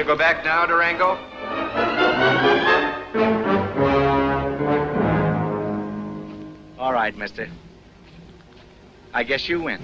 Go back now, Durango? All right, mister. I guess you win.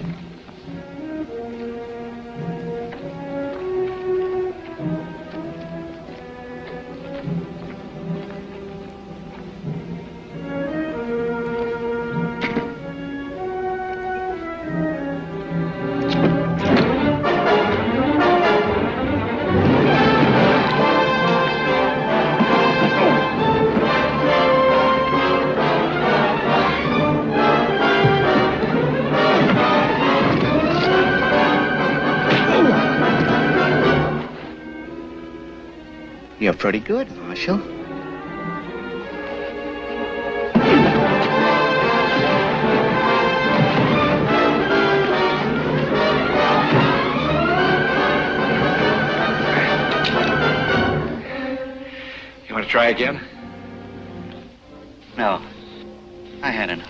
You're pretty good, Marshal. You want to try again? No. I had enough.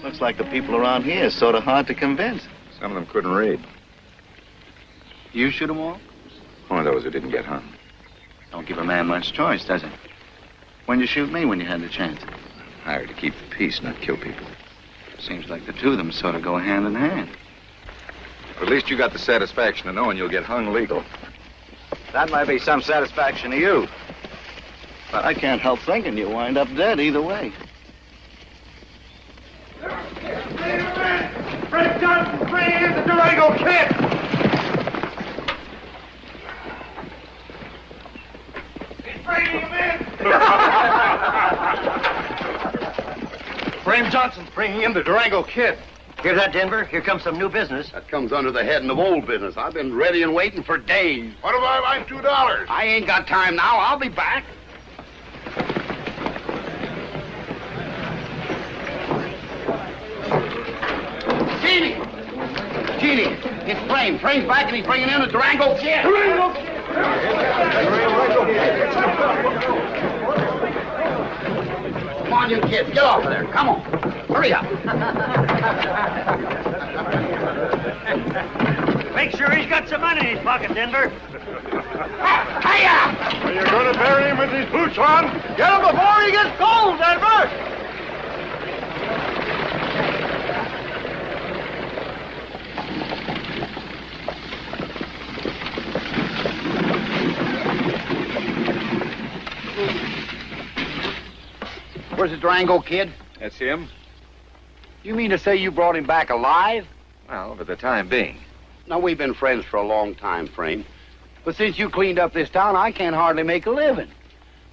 Looks like the people around here are sort of hard to convince. Some of them couldn't read. You shoot them all? One of those who didn't get hung. Don't give a man much choice, does it? When'd you shoot me when you had the chance? Hired to keep the peace, not kill people. Seems like the two of them sort of go hand in hand. But at least you got the satisfaction of knowing you'll get hung legal. That might be some satisfaction to you. But I can't help thinking you'll wind up dead either way. Fred Johnson, bring in the Durango Kid! He's bringing him in! Frame Johnson's bringing in the Durango Kid. Hear that, Denver? Here comes some new business. That comes under the heading of old business. I've been ready and waiting for days. What if I buy $2? I ain't got time now. I'll be back. Genie, it's Frame. Frame's back and he's bringing in the Durango Kid. Durango Kid! Come on, you kids. Get off of there. Come on. Hurry up. Make sure he's got some money in his pocket, Denver. Hiya! Are you going to bury him with his boots on? Get him before he gets cold, Denver! Where's the Durango Kid? That's him? You mean to say you brought him back alive? Well, for the time being. Now, we've been friends for a long time, Frame. But since you cleaned up this town, I can't hardly make a living.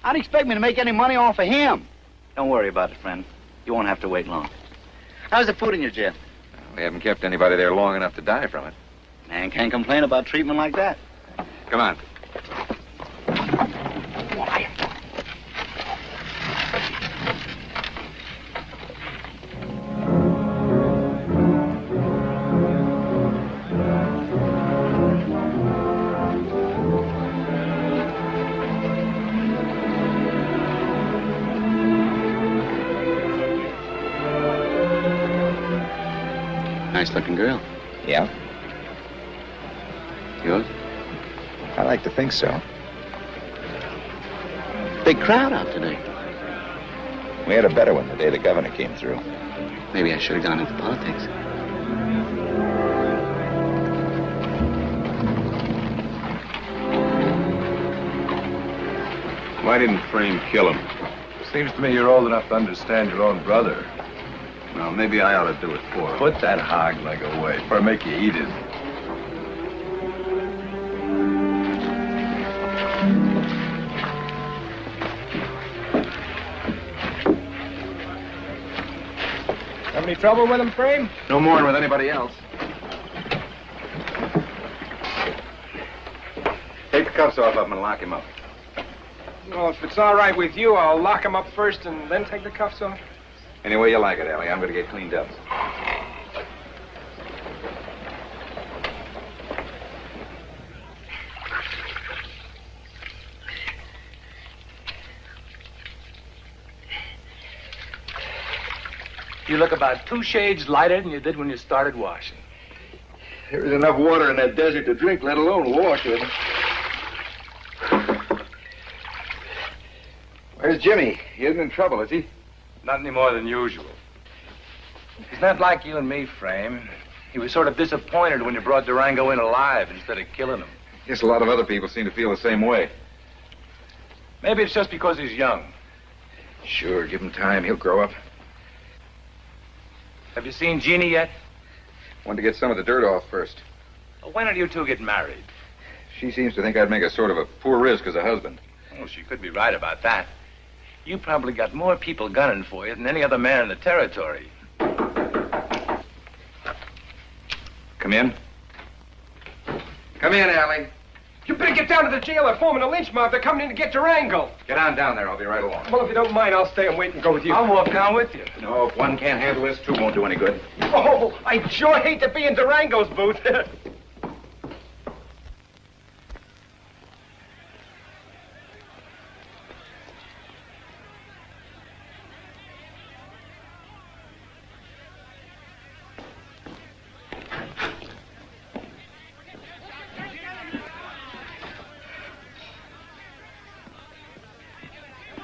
How'd you expect me to make any money off of him? Don't worry about it, friend. You won't have to wait long. How's the food in your jail? We haven't kept anybody there long enough to die from it. Man can't complain about treatment like that. Come on. Nice-looking girl. Yeah? Yours? I like to think so. Big crowd out today. We had a better one the day the governor came through. Maybe I should have gone into politics. Why didn't Frame kill him? Seems to me you're old enough to understand your own brother. Well, maybe I ought to do it for him. Put that hog leg away, or make you eat it. Have any trouble with him, Frame? No more than with anybody else. Take the cuffs off of him and lock him up. Well, if it's all right with you, I'll lock him up first and then take the cuffs off. Any way you like it, Allie. I'm going to get cleaned up. You look about 2 shades lighter than you did when you started washing. There is enough water in that desert to drink, let alone wash with. Where's Jimmy? He isn't in trouble, is he? Not any more than usual. He's not like you and me, Frame. He was sort of disappointed when you brought Durango in alive instead of killing him. Guess a lot of other people seem to feel the same way. Maybe it's just because he's young. Sure, give him time. He'll grow up. Have you seen Jeannie yet? Want to get some of the dirt off first. Well, when did you two get married? She seems to think I'd make a sort of a poor risk as a husband. Oh, she could be right about that. You probably got more people gunning for you than any other man in the territory. Come in. Come in, Allie. You better get down to the jail. They're forming a lynch mob. They're coming in to get Durango. Get on down there. I'll be right along. Well, if you don't mind, I'll stay and wait and go with you. I'll walk down with you. No, if one can't handle this, 2 won't do any good. Oh, I sure hate to be in Durango's booth.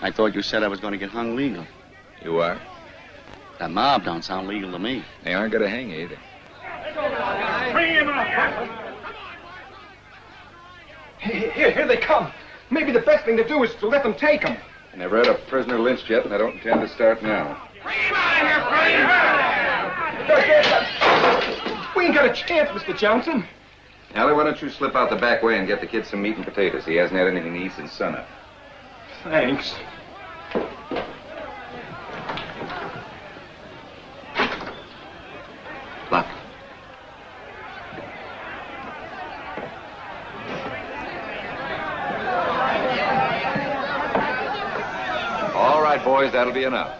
I thought you said I was going to get hung legal. You are? That mob don't sound legal to me. They aren't going to hang you either. Bring him up. Here they come. Maybe the best thing to do is to let them take him. I never had a prisoner lynched yet, and I don't intend to start now. Bring him out of here, Frame! We ain't got a chance, Mr. Johnson. Allie, why don't you slip out the back way and get the kid some meat and potatoes? He hasn't had anything to eat since sunup. Thanks. Look. All right, boys, that'll be enough.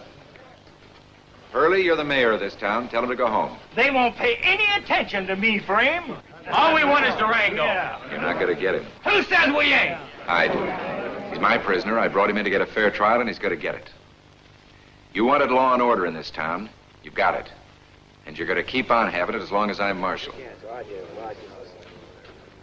Hurley, you're the mayor of this town. Tell him to go home. They won't pay any attention to me, Frame. All we want is Durango. You're not going to get him. Who says we ain't? I do. He's my prisoner. I brought him in to get a fair trial, and he's going to get it. You wanted law and order in this town. You've got it. And you're going to keep on having it as long as I'm marshal.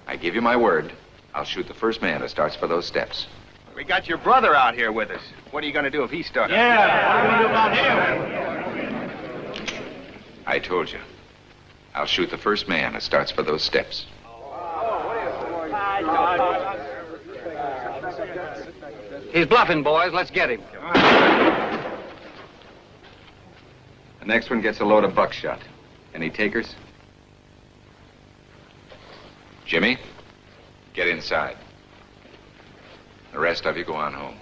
I give you my word. I'll shoot the first man that starts for those steps. We got your brother out here with us. What are you going to do if he starts? Yeah, what are we going to do about him? I told you. I'll shoot the first man that starts for those steps. He's bluffing, boys. Let's get him. The next one gets a load of buckshot. Any takers? Jimmy, get inside. The rest of you go on home.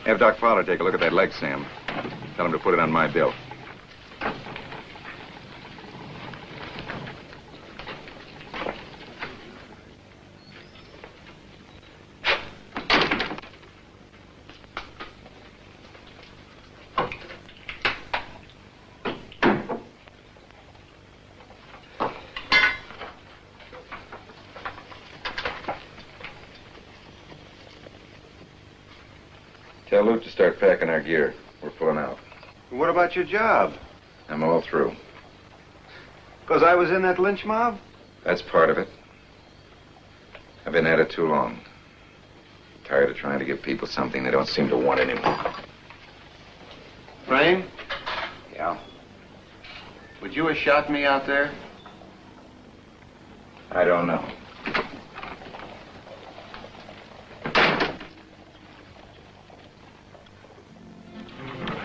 Have Doc Fowler take a look at that leg, Sam. Tell him to put it on my bill. Tell Luke to start packing our gear. We're pulling out. What about your job? I'm all through. Because I was in that lynch mob? That's part of it. I've been at it too long. Tired of trying to give people something they don't seem to want anymore. Frame, Yeah? would you have shot me out there? I don't know.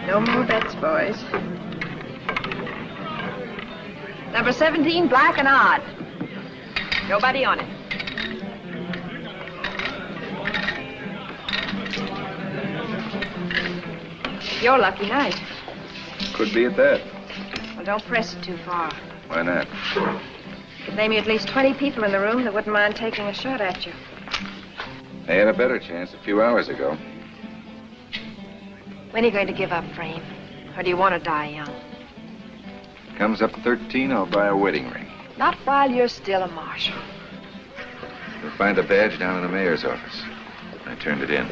No more bets, boys. Number 17, black and odd. Nobody on it. Your lucky night. Could be at that. Well, don't press it too far. Why not? Could name you at least 20 people in the room that wouldn't mind taking a shot at you. They had a better chance a few hours ago. When are you going to give up, Frame? Or do you want to die young? Comes up 13, I'll buy a wedding ring. Not while you're still a marshal. You'll find the badge down in the mayor's office. I turned it in.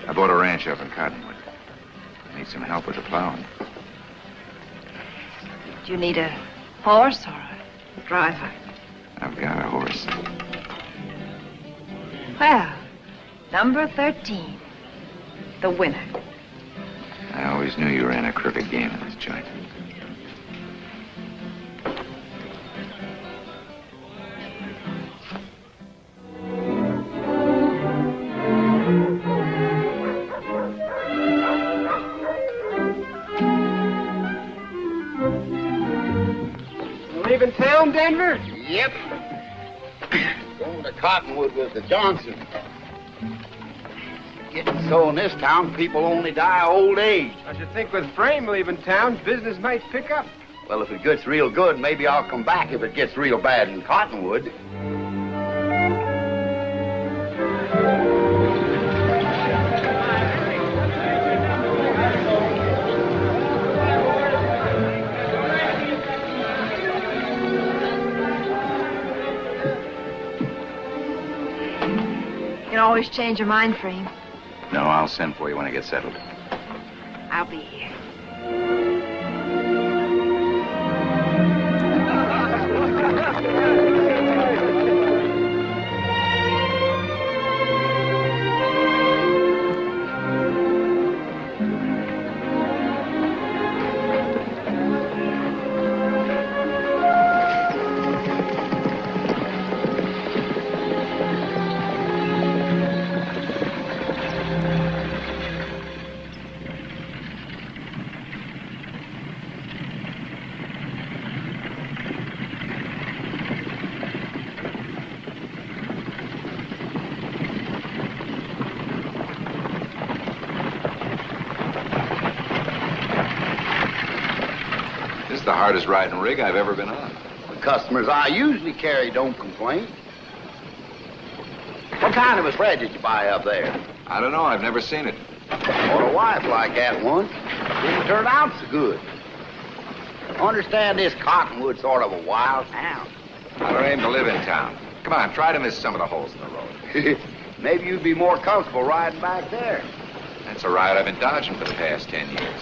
I bought a ranch up in Cottonwood. Need some help with the plowing. Do you need a horse or a driver? I've got a horse. Well, number 13. The winner. I always knew you ran a crooked game in this joint. Leaving town, Denver? Yep. Going to Cottonwood with the Johnsons. Getting so in this town, people only die of old age. I should think with Frame leaving town, business might pick up. Well, if it gets real good, maybe I'll come back if it gets real bad in Cottonwood. You can always change your mind, Frame. No, I'll send for you when I get settled. I'll be here. This is the hardest riding rig I've ever been on. The customers I usually carry don't complain. What kind of a sled did you buy up there? I don't know, I've never seen it. Bought a wife like that once. Didn't turn out so good. Understand this Cottonwood sort of a wild town. I don't aim to live in town. Come on, try to miss some of the holes in the road. Maybe you'd be more comfortable riding back there. That's a ride I've been dodging for the past 10 years.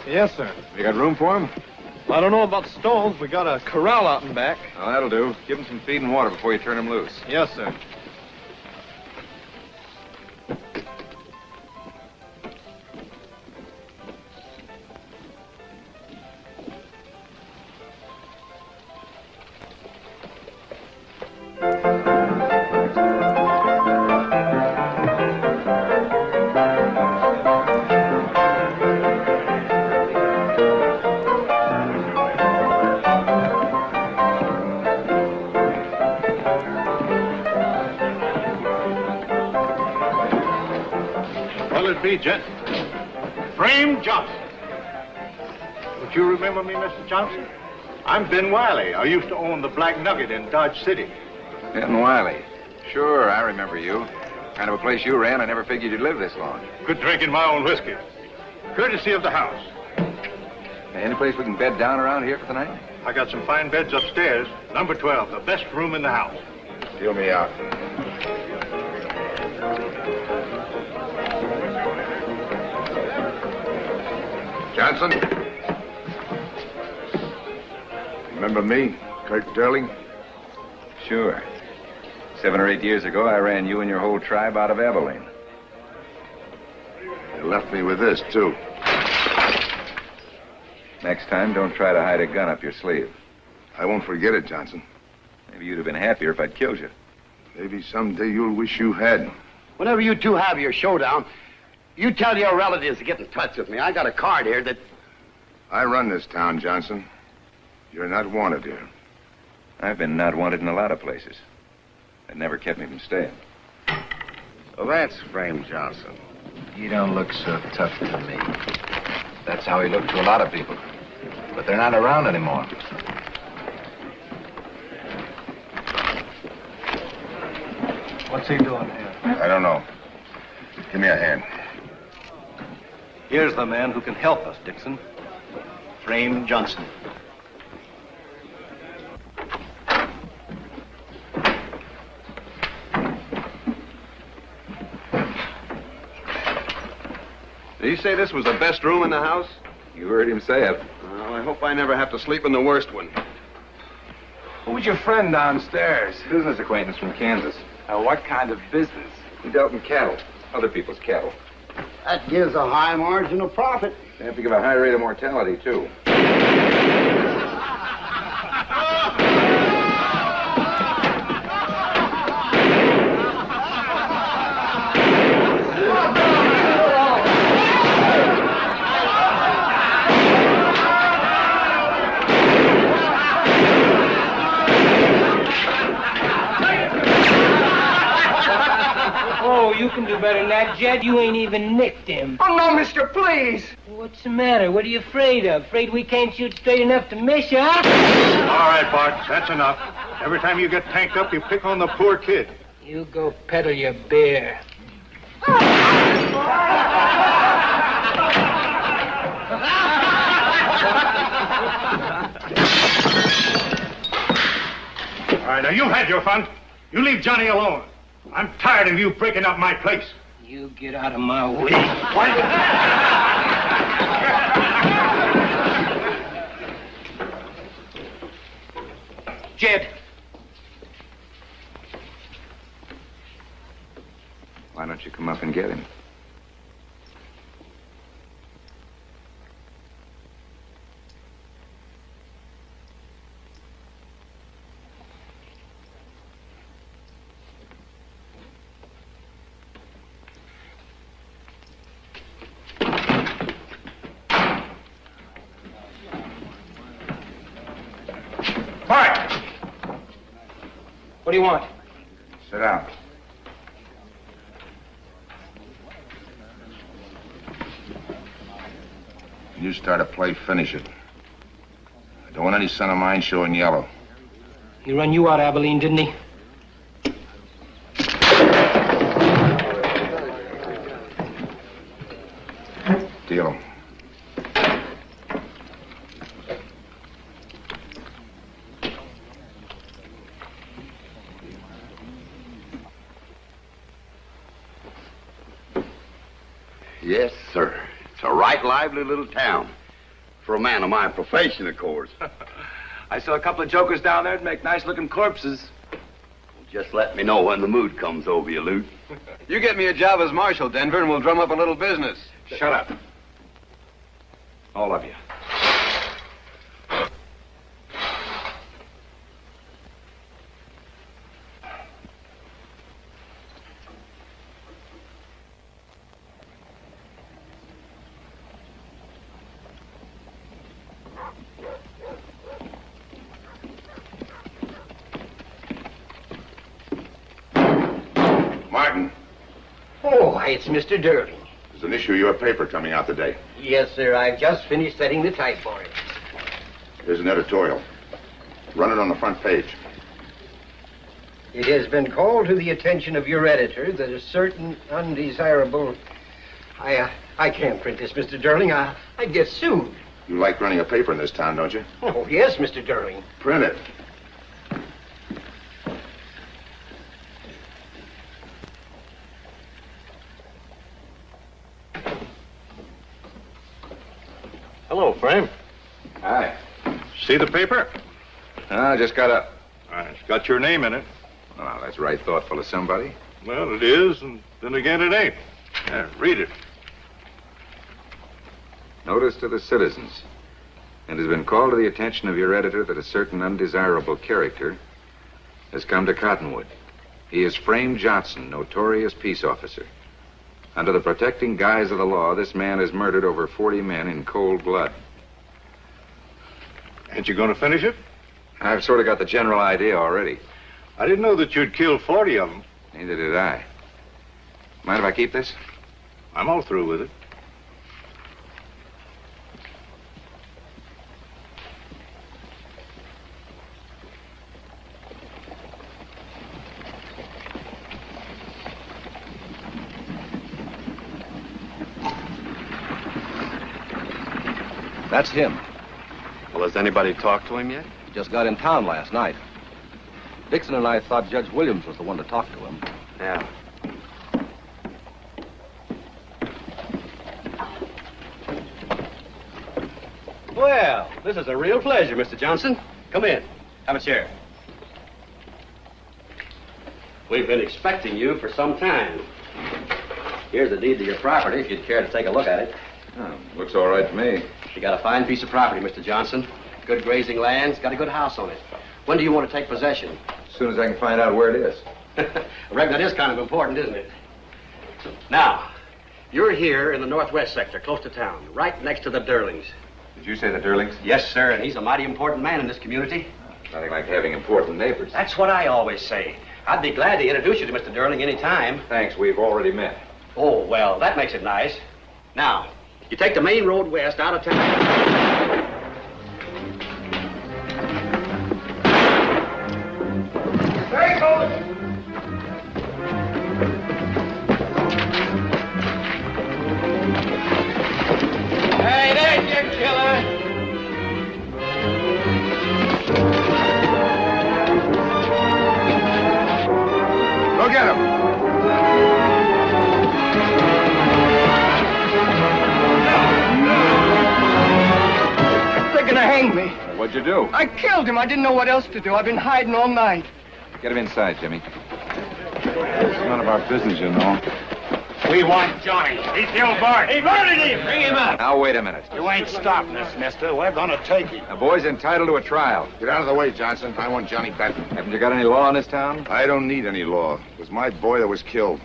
Yes, sir. You got room for him? I don't know about stalls. We got a corral out in back. Well, that'll do. Give him some feed and water before you turn him loose. Yes, sir. What'll it be, gent? Frame Johnson. Don't you remember me, Mr. Johnson? I'm Ben Wiley. I used to own the Black Nugget in Dodge City. Ben Wiley. Sure, I remember you. Kind of a place you ran, I never figured you'd live this long. Good drinking my own whiskey. Courtesy of the house. Hey, Any place we can bed down around here for the night? I got some fine beds upstairs. Number 12, the best room in the house. Feel me out. Johnson? Remember me, Kurt Durling? Sure. 7 or 8 years ago, I ran you and your whole tribe out of Abilene. You left me with this, too. Next time, don't try to hide a gun up your sleeve. I won't forget it, Johnson. Maybe you'd have been happier if I'd killed you. Maybe someday you'll wish you had. Whenever you two have your showdown, you tell your relatives to get in touch with me. I got a card here that... I run this town, Johnson. You're not wanted here. I've been not wanted in a lot of places. That never kept me from staying. So that's Frame Johnson. You don't look so tough to me. That's how he looked to a lot of people. But they're not around anymore. What's he doing here? I don't know. Give me a hand. Here's the man who can help us, Dixon. Frame Johnson. Did he say this was the best room in the house? You heard him say it. Well, I hope I never have to sleep in the worst one. Who's your friend downstairs? Business acquaintance from Kansas. What kind of business? He dealt in cattle. Other people's cattle. That gives a high margin of profit. They have to give a high rate of mortality, too. Oh, you can do better than that, Jed. You ain't even nicked him. Oh, no, mister, please. What's the matter? What are you afraid of? Afraid we can't shoot straight enough to miss you, huh? All right, Bart, that's enough. Every time you get tanked up, you pick on the poor kid. You go peddle your beer. All right, now you've had your fun. You leave Johnny alone. I'm tired of you breaking up my place. You get out of my way. Jed. Why don't you come up and get him? Bart! What do you want? Sit down. You start a play, finish it. I don't want any son of mine showing yellow. He run you out, Abilene, didn't he? Deal him. Yes, sir. It's a right lively little town. For a man of my profession, of course. I saw a couple of jokers down there that make nice-looking corpses. Just let me know when the mood comes over you, Luke. You get me a job as marshal, Denver, and we'll drum up a little business. Shut up. All of you. Martin, Oh, why, it's Mr. Durling. there's an issue of your paper coming out today. Yes, sir. I've just finished setting the type for it. Here's an editorial. Run it on the front page. It has been called to the attention of your editor that a certain undesirable... I can't print this, Mr. Durling. I'd get sued. You like running a paper in this town, don't you? Oh, yes, Mr. Durling. Print it. Hello, Frame. Hi. See the paper? I just got up. It's got your name in it. Well, that's right thoughtful of somebody. Well, it is, and then again it ain't. Yeah, read it. Notice to the citizens. It has been called to the attention of your editor that a certain undesirable character has come to Cottonwood. He is Frame Johnson, notorious peace officer. Under the protecting guise of the law, this man has murdered over 40 men in cold blood. Ain't you going to finish it? I've sort of got the general idea already. I didn't know that you'd killed 40 of them. Neither did I. Mind if I keep this? I'm all through with it. That's him. Well, has anybody talked to him yet? He just got in town last night. Dixon and I thought Judge Williams was the one to talk to him. Yeah. Well, this is a real pleasure, Mr. Johnson. Come in. Have a chair. We've been expecting you for some time. Here's the deed to your property, if you'd care to take a look at it. Oh, looks all right to me. You got a fine piece of property, Mr. Johnson. Good grazing lands, got a good house on it. When do you want to take possession? As soon as I can find out where it is. I reckon that is kind of important, isn't it? Now, you're here in the northwest sector, close to town, right next to the Durlings. Did you say the Durlings? Yes, sir, and he's a mighty important man in this community. Nothing like having important neighbors. That's what I always say. I'd be glad to introduce you to Mr. Durling any time. Thanks, we've already met. Oh, well, that makes it nice. Now, you take the main road west out of town. Hey, there's your killer. Go get him. They're gonna hang me. What'd you do? I killed him. I didn't know what else to do. I've been hiding all night. Get him inside, Jimmy. It's none of our business, you know. We want Johnny. He killed Bart. He murdered him. Bring him up. Now, wait a minute. You ain't stopping us, mister. We're gonna take him. The boy's entitled to a trial. Get out of the way, Johnson. I want Johnny Benton. Haven't you got any law in this town? I don't need any law. It was my boy that was killed.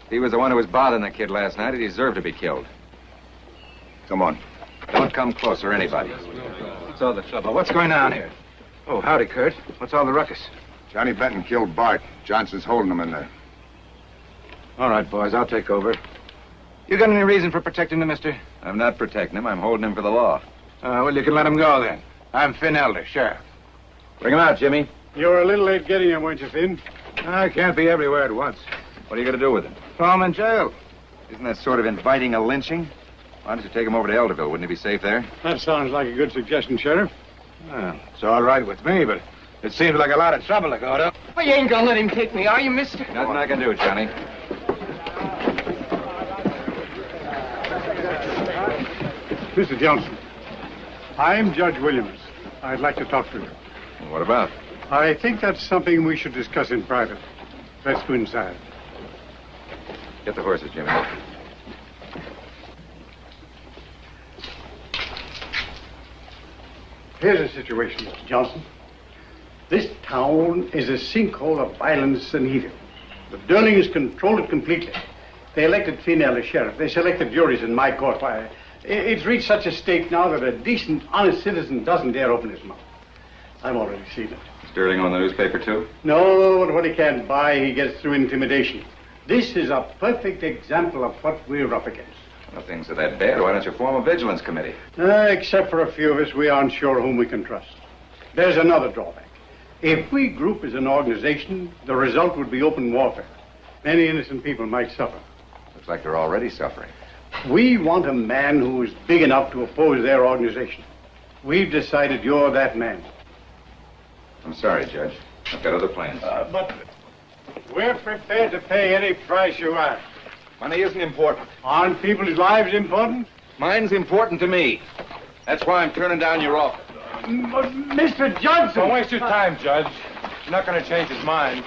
He was the one who was bothering the kid last night. He deserved to be killed. Come on. Don't come closer, anybody. What's all the trouble? What's going on here? Oh, howdy, Kurt. What's all the ruckus? Johnny Benton killed Bart. Johnson's holding him in there. All right, boys, I'll take over. You got any reason for protecting him, mister? I'm not protecting him. I'm holding him for the law. Well, you can let him go, then. I'm Finn Elder, sheriff. Bring him out, Jimmy. You were a little late getting him, weren't you, Finn? I can't be everywhere at once. What are you going to do with him? Throw him in jail. Isn't that sort of inviting a lynching? Why don't you take him over to Elderville? Wouldn't he be safe there? That sounds like a good suggestion, Sheriff. Well, it's all right with me, but it seems like a lot of trouble to go to. Well, you ain't gonna let him take me, are you, mister? Nothing I can do, Johnny. Mr. Johnson, I'm Judge Williams. I'd like to talk to you. What about? I think that's something we should discuss in private. Let's go inside. Get the horses, Jimmy. Here's the situation, Mr. Johnson. This town is a sinkhole of violence and evil. The Durlings control it completely. They elected Finn as sheriff. They selected juries in my court. Why, it's reached such a state now that a decent, honest citizen doesn't dare open his mouth. I've already seen it. Sterling on the newspaper, too? No, but what he can't buy, he gets through intimidation. This is a perfect example of what we're up against. Well, things are that bad. Why don't you form a vigilance committee? Except for a few of us, we aren't sure whom we can trust. There's another drawback. If we group as an organization, the result would be open warfare. Many innocent people might suffer. Looks like they're already suffering. We want a man who is big enough to oppose their organization. We've decided you're that man. I'm sorry, Judge. I've got other plans. But we're prepared to pay any price you ask. Money isn't important. Aren't people's lives important? Mine's important to me. That's why I'm turning down your offer. Mr. Johnson! Don't waste your time, Judge. You're not going to change his mind.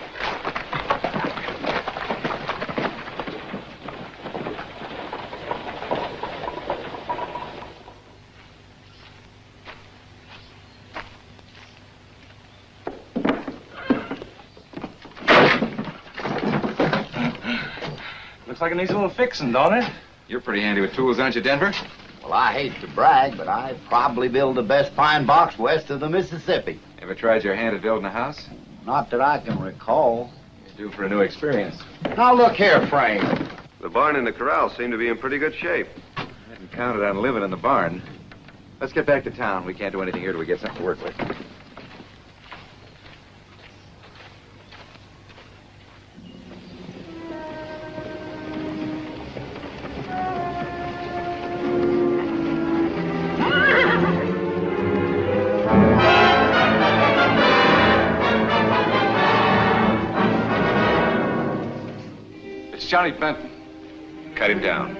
Looks like it needs a little fixing, don't it? You're pretty handy with tools, aren't you, Denver? Well, I hate to brag, but I probably build the best pine box west of the Mississippi. Ever tried your hand at building a house? Not that I can recall. You're due for a new experience. Now, look here, Frame. The barn and the corral seem to be in pretty good shape. I hadn't counted on living in the barn. Let's get back to town. We can't do anything here till we get something to work with. It's Johnny Benton. Cut him down.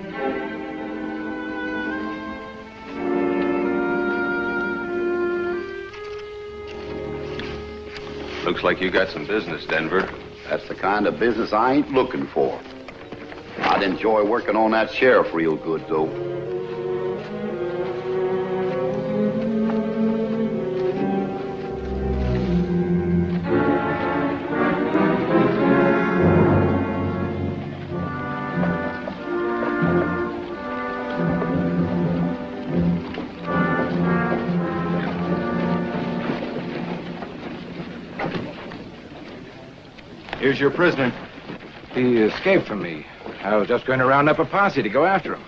Looks like you got some business, Denver. That's the kind of business I ain't looking for. I'd enjoy working on that sheriff real good, though. Here's your prisoner. He escaped from me. I was just going to round up a posse to go after him.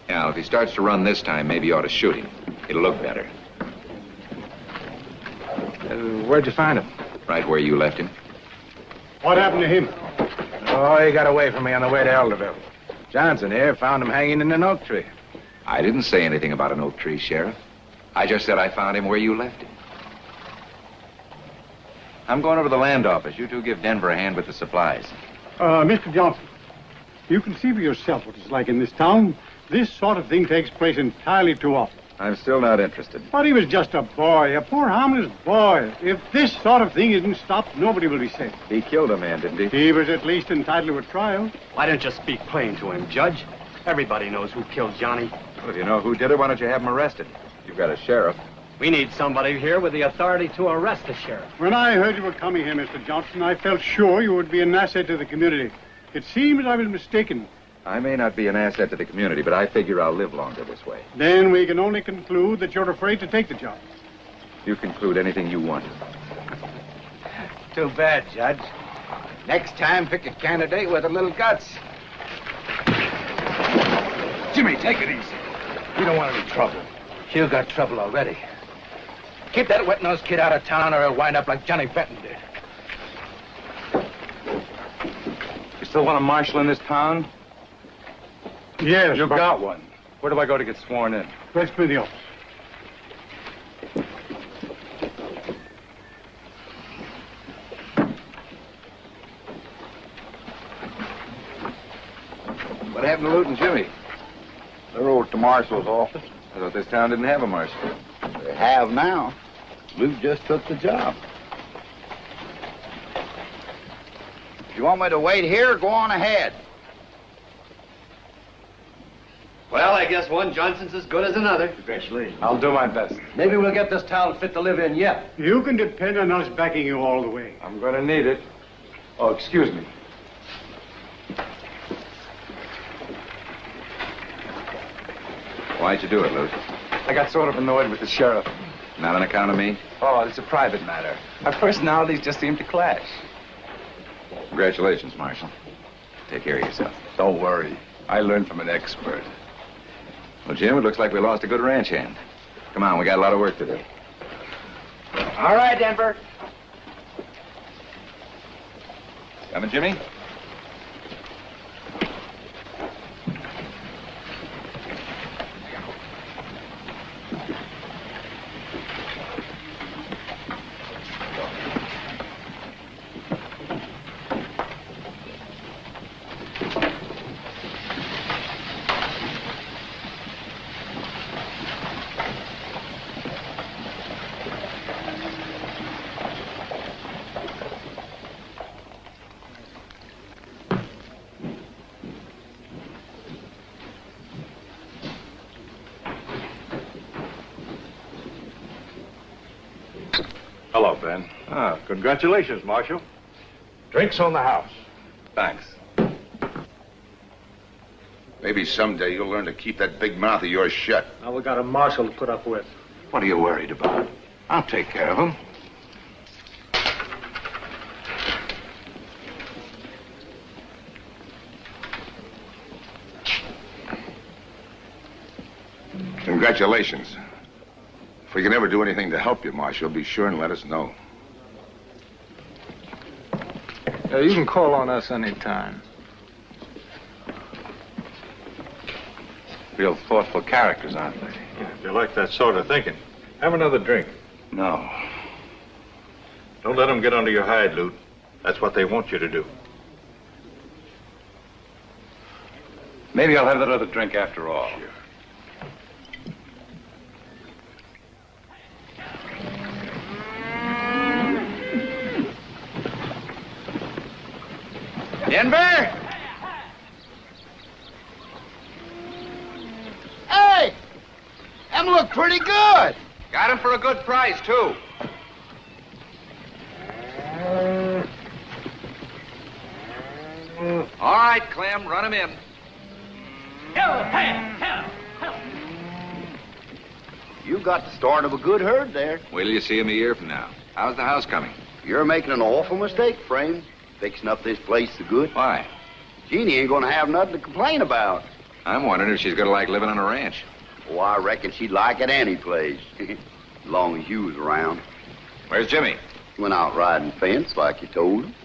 Now, if he starts to run this time, maybe you ought to shoot him. It'll look better. Where'd you find him? Right where you left him. What happened to him? Oh, he got away from me on the way to Elderville. Johnson here found him hanging in an oak tree. I didn't say anything about an oak tree, Sheriff. I just said I found him where you left him. I'm going over to the land office. You two give Denver a hand with the supplies. Mr. Johnson, you can see for yourself what it's like in this town. This sort of thing takes place entirely too often. I'm still not interested. But he was just a boy, a poor harmless boy. If this sort of thing isn't stopped, nobody will be safe. He killed a man, didn't he? He was at least entitled to a trial. Why don't you speak plain to him, Judge? Everybody knows who killed Johnny. Well, if you know who did it, why don't you have him arrested? You've got a sheriff. We need somebody here with the authority to arrest the sheriff. When I heard you were coming here, Mr. Johnson, I felt sure you would be an asset to the community. It seems I was mistaken. I may not be an asset to the community, but I figure I'll live longer this way. Then we can only conclude that you're afraid to take the job. You conclude anything you want. Too bad, Judge. Next time, pick a candidate with a little guts. Jimmy, take it easy. We don't want any trouble. You got trouble already. Keep that wet-nosed kid out of town or he'll wind up like Johnny Benton did. You still want a marshal in this town? Yes, You but... got one. Where do I go to get sworn in? Let's clear the office. What happened to Luke and Jimmy? They're over to Marshall's office. I thought this town didn't have a marshal. They have now. Luke just took the job. If you want me to wait here, go on ahead. Well, I guess one Johnson's as good as another. Congratulations. I'll do my best. Maybe we'll get this town fit to live in yet. You can depend on us backing you all the way. I'm going to need it. Oh, excuse me. Why'd you do it, Luke? I got sort of annoyed with the sheriff. Not on account of me? Oh, it's a private matter. Our personalities just seem to clash. Congratulations, Marshal. Take care of yourself. Don't worry. I learned from an expert. Well, Jim, it looks like we lost a good ranch hand. Come on, we got a lot of work to do. All right, Denver. Coming, Jimmy? Hello, Ben. Ah, congratulations, Marshal. Drinks on the house. Thanks. Maybe someday you'll learn to keep that big mouth of yours shut. Now we got a marshal to put up with. What are you worried about? I'll take care of him. Congratulations. If we can ever do anything to help you, Marshal, be sure and let us know. You can call on us anytime. Real thoughtful characters, aren't they? Yeah, if you like that sort of thinking, have another drink. No. Don't let them get under your hide, Lute. That's what they want you to do. Maybe I'll have that other drink after all. Sure. Denver? Hey! Them look pretty good. Got him for a good price, too. All right, Clem, run him in. You got the start of a good herd there. Wait till you see him a year from now. How's the house coming? You're making an awful mistake, Frame. Fixing up this place so good. Why? Jeannie ain't gonna have nothing to complain about. I'm wondering if she's gonna like living on a ranch. Oh, I reckon she'd like it any place. As long as you was around. Where's Jimmy? Went out riding fence like you told him.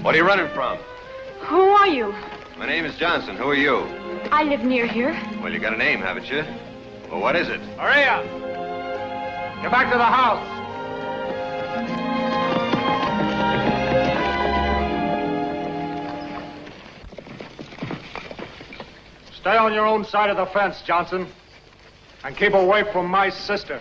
What are you running from? Who are you? My name is Johnson. Who are you? I live near here. Well, you got a name, haven't you? Well, what is it? Hurry up! Get back to the house! Stay on your own side of the fence, Johnson. And keep away from my sister.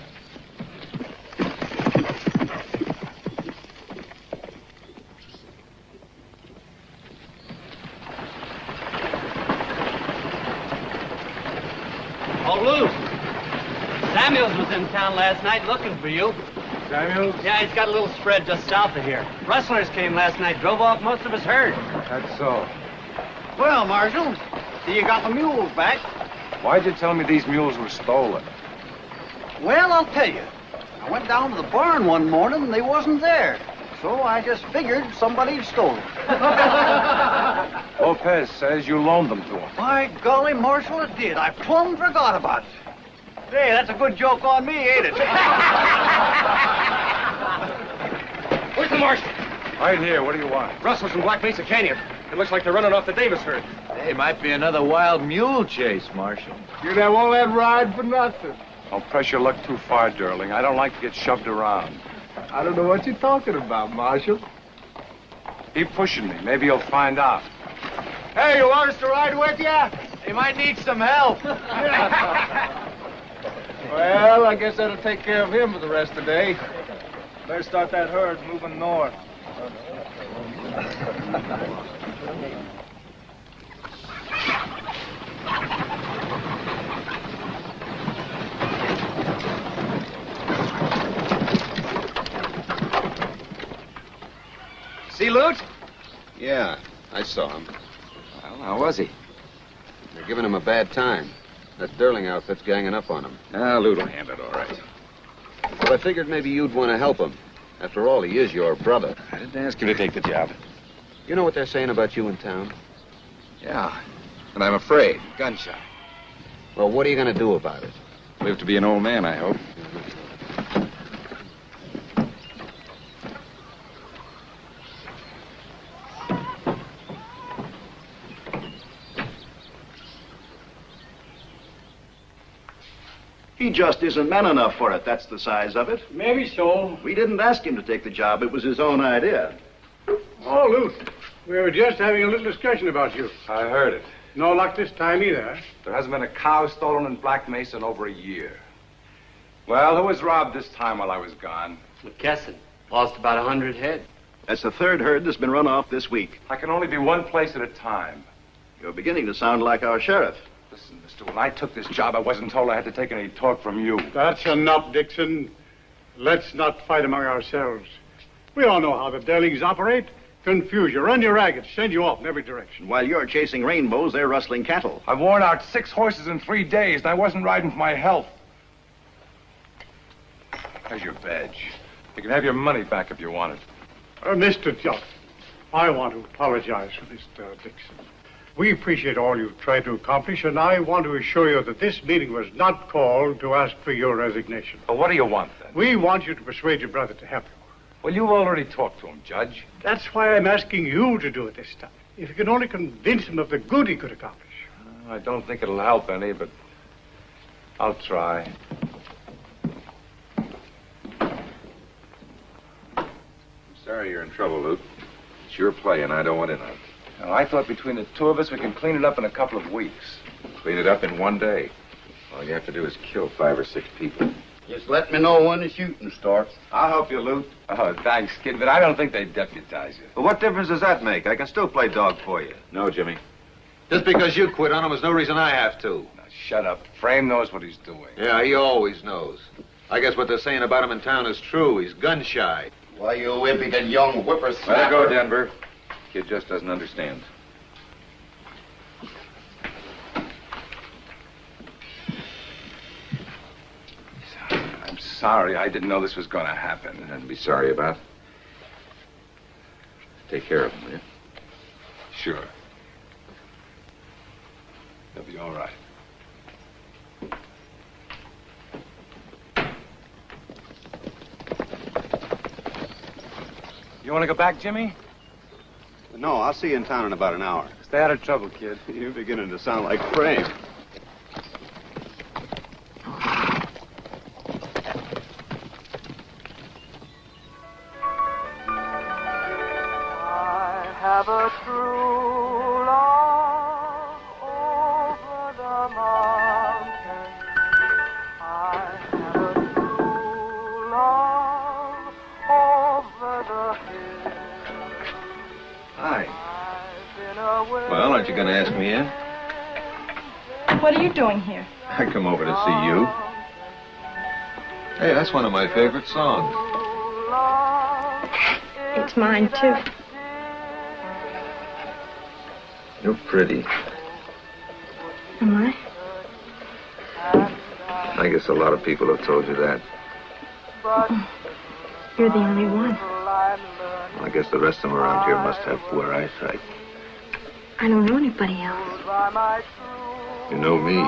Samuels was in town last night looking for you. Samuels? Yeah, he's got a little spread just south of here. Rustlers came last night, drove off most of his herd. That's so. Well, Marshal, see you got the mules back. Why'd you tell me these mules were stolen? Well, I'll tell you. I went down to the barn one morning and they wasn't there. So I just figured somebody'd stolen them. Lopez says you loaned them to him. By golly, Marshal, it did. I plumb forgot about it. Hey, that's a good joke on me, ain't it? Where's the marshal? Right here. What do you want? Rustlers from Black Mesa Canyon. It looks like they're running off the Davis herd. Hey, might be another wild mule chase, Marshal. You never won't let ride for nothing. Don't press your luck too far, Durling. I don't like to get shoved around. I don't know what you're talking about, Marshal. Keep pushing me. Maybe you'll find out. Hey, you want us to ride with you? He might need some help. Well, I guess that'll take care of him for the rest of the day. Better start that herd moving north. See Lute? Yeah, I saw him. Well, how was he? They're giving him a bad time. That Sterling outfit's ganging up on him. Ah, Lute will handle it all right. Well, I figured maybe you'd want to help him. After all, he is your brother. I didn't ask you to take the job. You know what they're saying about you in town? Yeah, and I'm afraid. Gunshot. Well, what are you going to do about it? Live to be an old man, I hope. He just isn't man enough for it. That's the size of it. Maybe so. We didn't ask him to take the job. It was his own idea. Oh, Lute, we were just having a little discussion about you. I heard it. No luck this time either, huh? There hasn't been a cow stolen in Black Mesa in over a year. Well, who was robbed this time while I was gone? McKesson. Lost about 100 head. That's the third herd that's been run off this week. I can only be one place at a time. You're beginning to sound like our sheriff. Listen, mister, when I took this job, I wasn't told I had to take any talk from you. That's enough, Dixon. Let's not fight among ourselves. We all know how the Derlings operate. Confuse you, run you ragged, send you off in every direction. While you're chasing rainbows, they're rustling cattle. I've worn out 6 horses in 3 days, and I wasn't riding for my health. There's your badge. You can have your money back if you want it. Mr. Johnson, I want to apologize for Mr. Dixon. We appreciate all you've tried to accomplish, and I want to assure you that this meeting was not called to ask for your resignation. Well, what do you want, then? We want you to persuade your brother to help you. Well, you've already talked to him, Judge. That's why I'm asking you to do it this time. If you can only convince him of the good he could accomplish. I don't think it'll help any, but I'll try. I'm sorry you're in trouble, Lute. It's your play, and I don't want in on it. Now, I thought between the two of us we can clean it up in a couple of weeks. Clean it up in one day. All you have to do is kill 5 or 6 people. Just let me know when the shooting starts. I'll help you, Lute. Oh, thanks, kid, but I don't think they deputize you. But what difference does that make? I can still play dog for you. No, Jimmy. Just because you quit on him is no reason I have to. Now, shut up. Frame knows what he's doing. Yeah, he always knows. I guess what they're saying about him in town is true. He's gun shy. Why, you whippy young whippersnapper. Let it go, Denver. Kid just doesn't understand. I'm sorry. I didn't know this was going to happen. Nothing to be sorry about. Take care of him, will you? Sure. He'll be all right. You want to go back, Jimmy? No, I'll see you in town in about an hour. Stay out of trouble, kid. You're beginning to sound like Frame. I have a true love over the mountain. I have a true love over the hill. Hi. Well, aren't you going to ask me in? What are you doing here? I come over to see you. Hey, that's one of my favorite songs. It's mine, too. You're pretty. Am I? I guess a lot of people have told you that. You're the only one. I guess the rest of them around here must have poor eyesight. I don't know anybody else. You know me.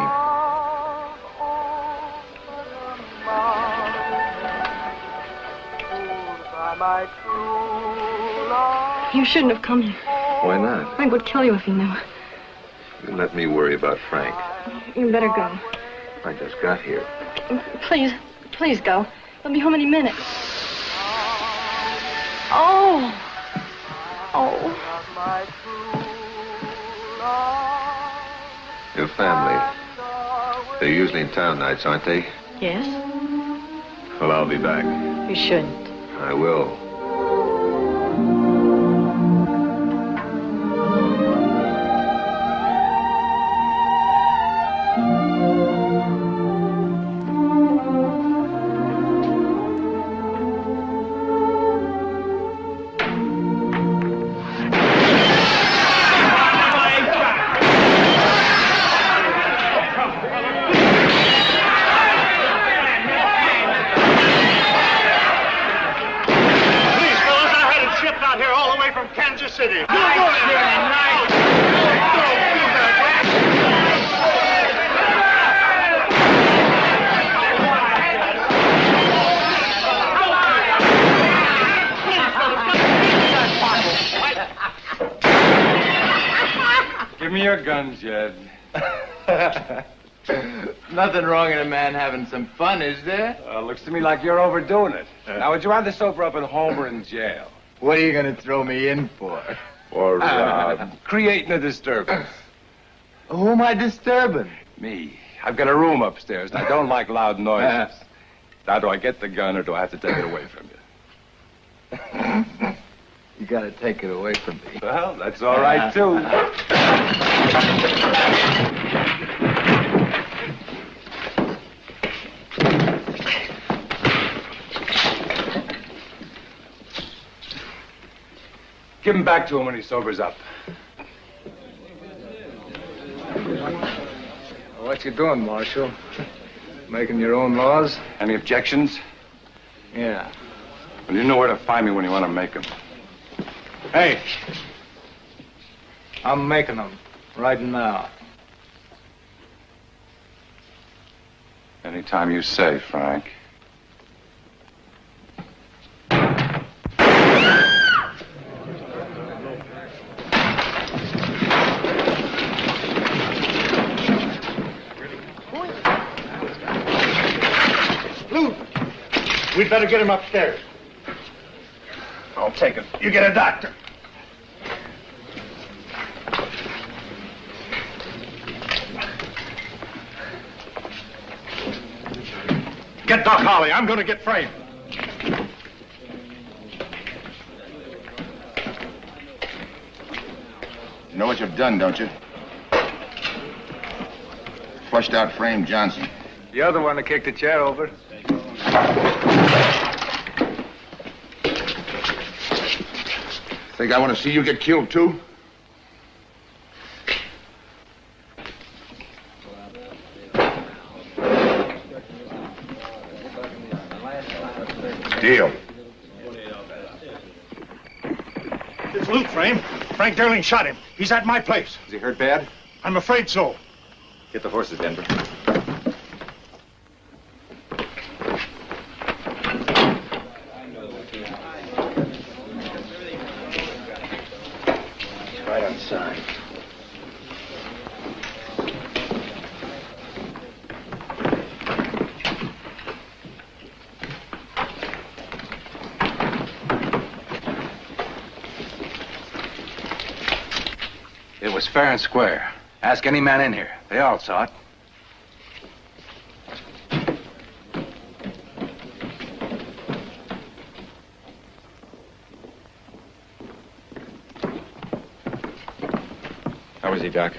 You shouldn't have come here. Why not? Frank would kill you if he knew. You let me worry about Frank. You better go. I just got here. Please, please go. I'll be home any minute. Oh. Oh. Your family. They're usually in town nights, aren't they? Yes? Well, I'll be back. You shouldn't. I will. your guns yet. Nothing wrong in a man having some fun, is there? Looks to me like you're overdoing it. Now, would you rather sober up at home or in jail? What are you going to throw me in for? For creating a disturbance. Who am I disturbing? Me. I've got a room upstairs, and I don't like loud noises. Now, do I get the gun, or do I have to take it away from you? You got to take it away from me. Well, that's all right, too. Give him back to him when he sobers up. What you doing, Marshal? Making your own laws? Any objections? Yeah. Well, you know where to find me when you want to make them. Hey. I'm making them right now. Anytime you say, Frank. Luke, we'd better get him upstairs. I'll take it. You get a doctor. Get Doc Holly. I'm going to get Frame. You know what you've done, don't you? Flushed out Frame Johnson. The other one that kicked the chair over. Think I want to see you get killed, too? Deal. It's Luke, Frame. Frank Derling shot him. He's at my place. Is he hurt bad? I'm afraid so. Get the horses, Denver. Right outside. It was fair and square. Ask any man in here. They all saw it. How was he, Doc?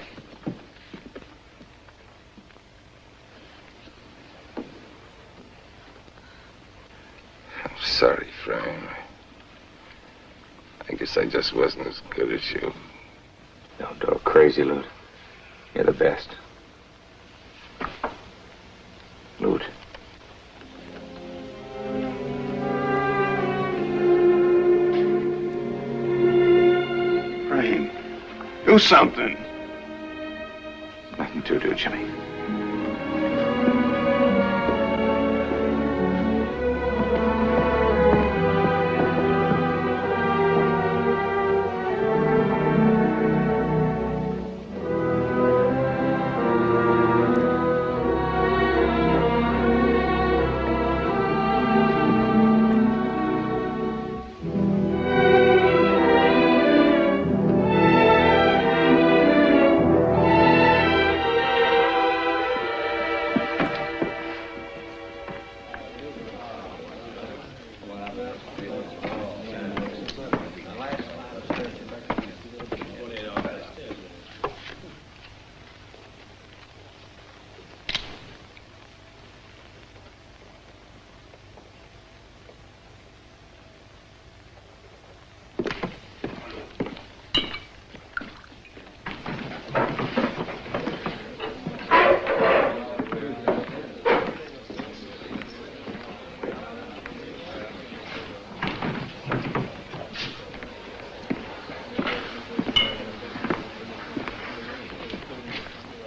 I'm sorry, Frame. I guess I just wasn't as good as you. Don't go crazy, Loot. You're the best. Loot. Frame, do something. Nothing to do, Jimmy.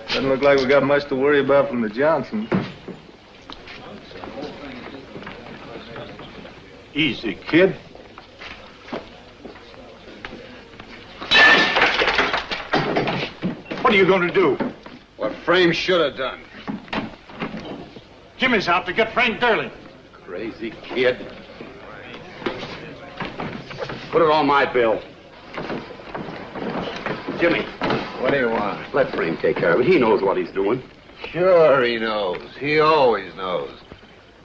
Doesn't look like we got much to worry about from the Johnsons. Easy, kid. What are you going to do? What Frame should have done. Jimmy's out to get Frank Durling. Crazy kid. Put it on my bill. Jimmy. What do you want? Let Frame take care of it. He knows what he's doing. Sure he knows. He always knows.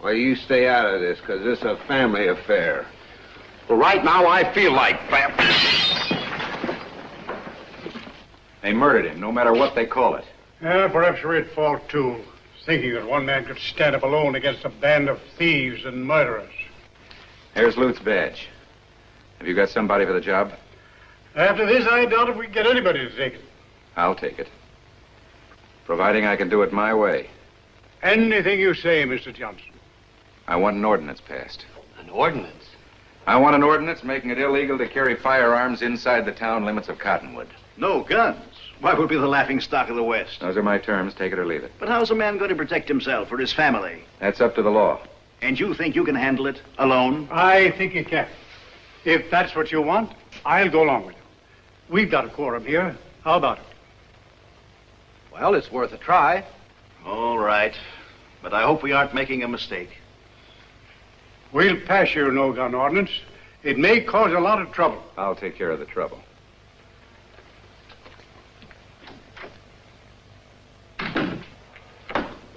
Well, you stay out of this, because this is a family affair. Well, right now I feel like They murdered him, no matter what they call it. Yeah, perhaps we're at fault, too. Thinking that one man could stand up alone against a band of thieves and murderers. Here's Lute's badge. Have you got somebody for the job? After this, I doubt if we can get anybody to take it. I'll take it. Providing I can do it my way. Anything you say, Mr. Johnson. I want an ordinance passed. An ordinance? I want an ordinance making it illegal to carry firearms inside the town limits of Cottonwood. No guns. Why, we'll be the laughing stock of the West. Those are my terms. Take it or leave it. But how's a man going to protect himself or his family? That's up to the law. And you think you can handle it alone? I think you can. If that's what you want, I'll go along with you. We've got a quorum here. How about it? Well, it's worth a try. All right. But I hope we aren't making a mistake. We'll pass your no-gun ordinance. It may cause a lot of trouble. I'll take care of the trouble.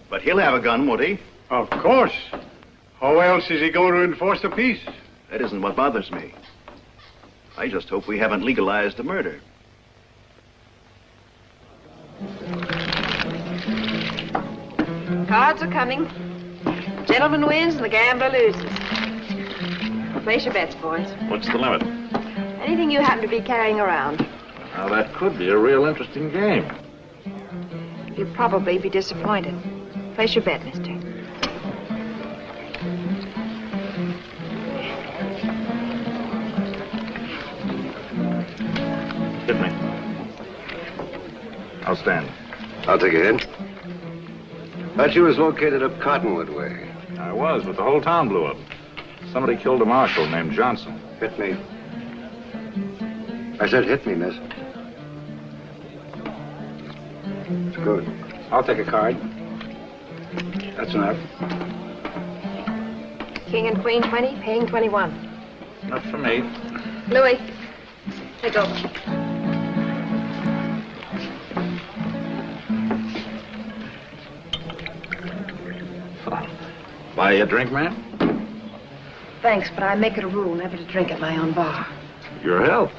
But he'll have a gun, won't he? Of course. How else is he going to enforce the peace? That isn't what bothers me. I just hope we haven't legalized the murder. Cards are coming. Gentleman wins and the gambler loses. Place your bets, boys. What's the limit? Anything you happen to be carrying around. Now, that could be a real interesting game. You'll probably be disappointed. Place your bet, mister. Hit me. I'll stand. I'll take a hit. Thought you was located up Cottonwood way. I was, but the whole town blew up. Somebody killed a marshal named Johnson. Hit me. I said hit me, miss. It's good. I'll take a card. That's enough. King and queen 20, paying 21. Not for me. Louis, take over. Buy you a drink, ma'am? Thanks, but I make it a rule never to drink at my own bar. Your health.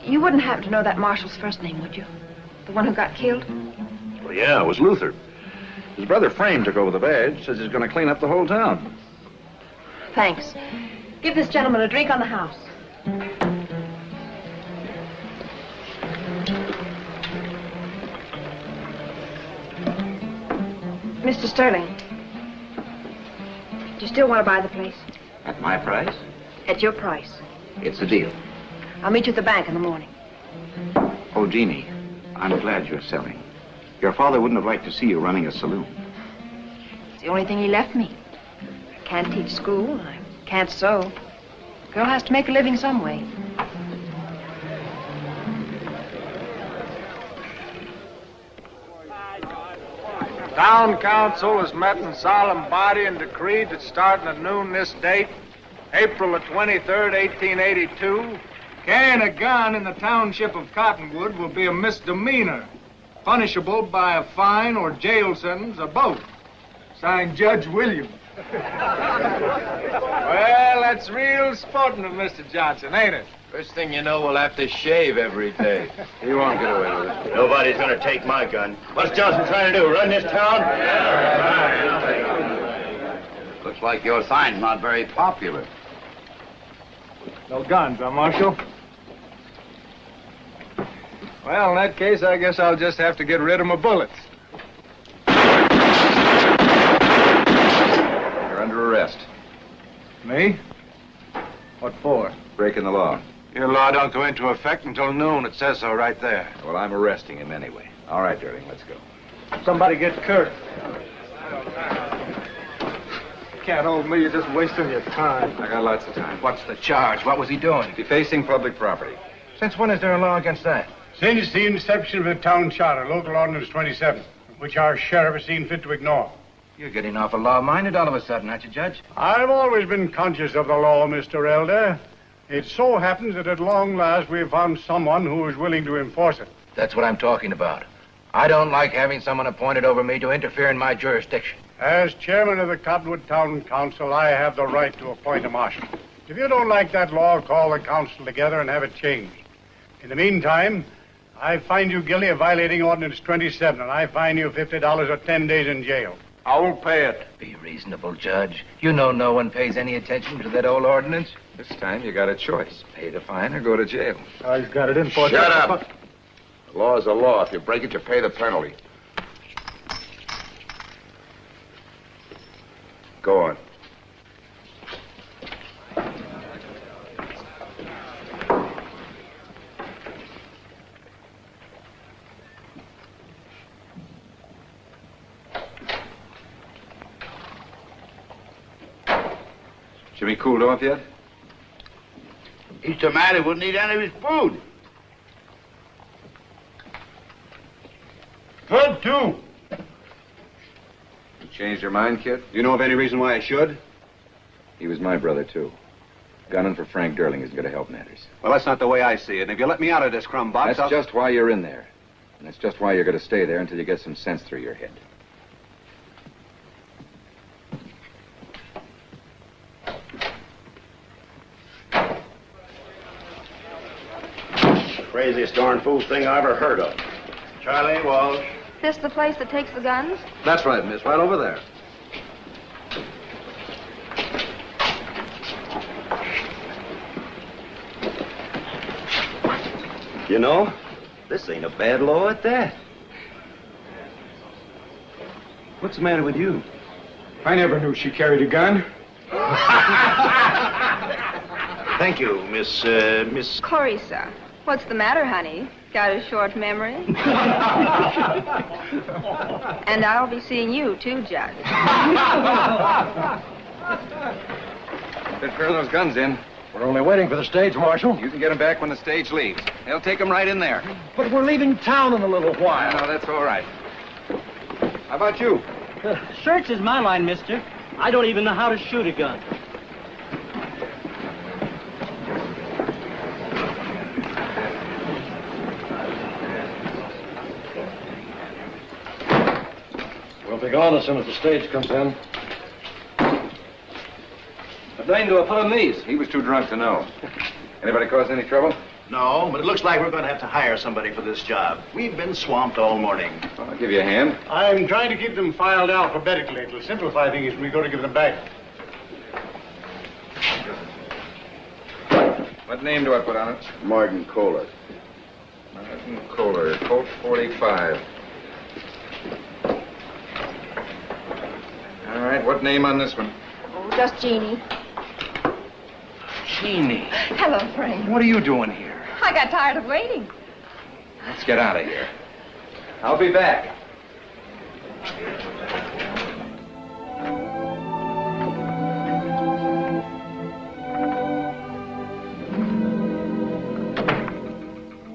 You wouldn't happen to know that marshal's first name, would you? The one who got killed? Well, yeah, it was Luther. His brother Frame took over the badge, says he's going to clean up the whole town. Thanks. Give this gentleman a drink on the house. Mr. Sterling, do you still want to buy the place? At my price? At your price. It's a deal. I'll meet you at the bank in the morning. Oh, Jeannie, I'm glad you're selling. Your father wouldn't have liked to see you running a saloon. It's the only thing he left me. I can't teach school, I can't sew. Girl has to make a living some way. Town council has met in solemn body and decreed that starting at noon this date, April the 23rd, 1882, carrying a gun in the township of Cottonwood will be a misdemeanor, punishable by a fine or jail sentence or both. Signed, Judge Williams. Well, that's real sporting of Mr. Johnson, ain't it? First thing you know, we'll have to shave every day. He won't get away with it. Nobody's going to take my gun. What's Johnson trying to do, run this town? Looks like your sign's not very popular. No guns, huh, Marshal? Well, in that case, I guess I'll just have to get rid of my bullets. You're under arrest. Me? What for? Breaking the law. Your law don't go into effect until noon. It says so right there. Well, I'm arresting him anyway. All right, Durling, let's go. Somebody get Kurt. You can't hold me. You're just wasting your time. I got lots of time. What's the charge? What was he doing? Defacing public property. Since when is there a law against that? Since the inception of the town charter, Local Ordinance 27, which our sheriff has seen fit to ignore. You're getting awful law-minded all of a sudden, aren't you, Judge? I've always been conscious of the law, Mr. Elder. It so happens that at long last we've found someone who is willing to enforce it. That's what I'm talking about. I don't like having someone appointed over me to interfere in my jurisdiction. As chairman of the Cottonwood Town Council, I have the right to appoint a marshal. If you don't like that law, call the council together and have it changed. In the meantime, I find you guilty of violating Ordinance 27, and I fine you $50 or 10 days in jail. I won't pay it. Be reasonable, Judge. You know no one pays any attention to that old ordinance. This time you got a choice. Pay the fine or go to jail. He's got it in for Shut up. The law is a law. If you break it, you pay the penalty. Go on. Jimmy cooled off yet? He's so mad he wouldn't eat any of his food. Good, too. You changed your mind, kid? Do you know of any reason why I should? He was my brother, too. Gunning for Frank Durling isn't going to help matters. Well, that's not the way I see it. And if you let me out of this crumb box, That's just why you're in there. And that's just why you're going to stay there until you get some sense through your head. Craziest darn fool thing I ever heard of. Charlie Walsh. This the place that takes the guns? That's right, miss. Right over there. You know, this ain't a bad law at that. What's the matter with you? I never knew she carried a gun. Thank you, Miss... Clarissa. What's the matter, honey? Got a short memory? And I'll be seeing you, too, Judge. Better turn those guns in. We're only waiting for the stage, Marshal. You can get them back when the stage leaves. They'll take them right in there. But we're leaving town in a little while. No, that's all right. How about you? Search is my line, mister. I don't even know how to shoot a gun. We'll be gone as soon as the stage comes in. What name do I put on these? He was too drunk to know. Anybody cause any trouble? No, but it looks like we're going to have to hire somebody for this job. We've been swamped all morning. Well, I'll give you a hand. I'm trying to keep them filed alphabetically. It'll simplify things when we go to give them back. What name do I put on it? Martin Kohler. Martin Kohler, Colt 45. All right, what name on this one? Oh, just Jeannie. Jeannie, Hello, Frank. what are you doing here? I got tired of waiting. Let's get out of here. I'll be back.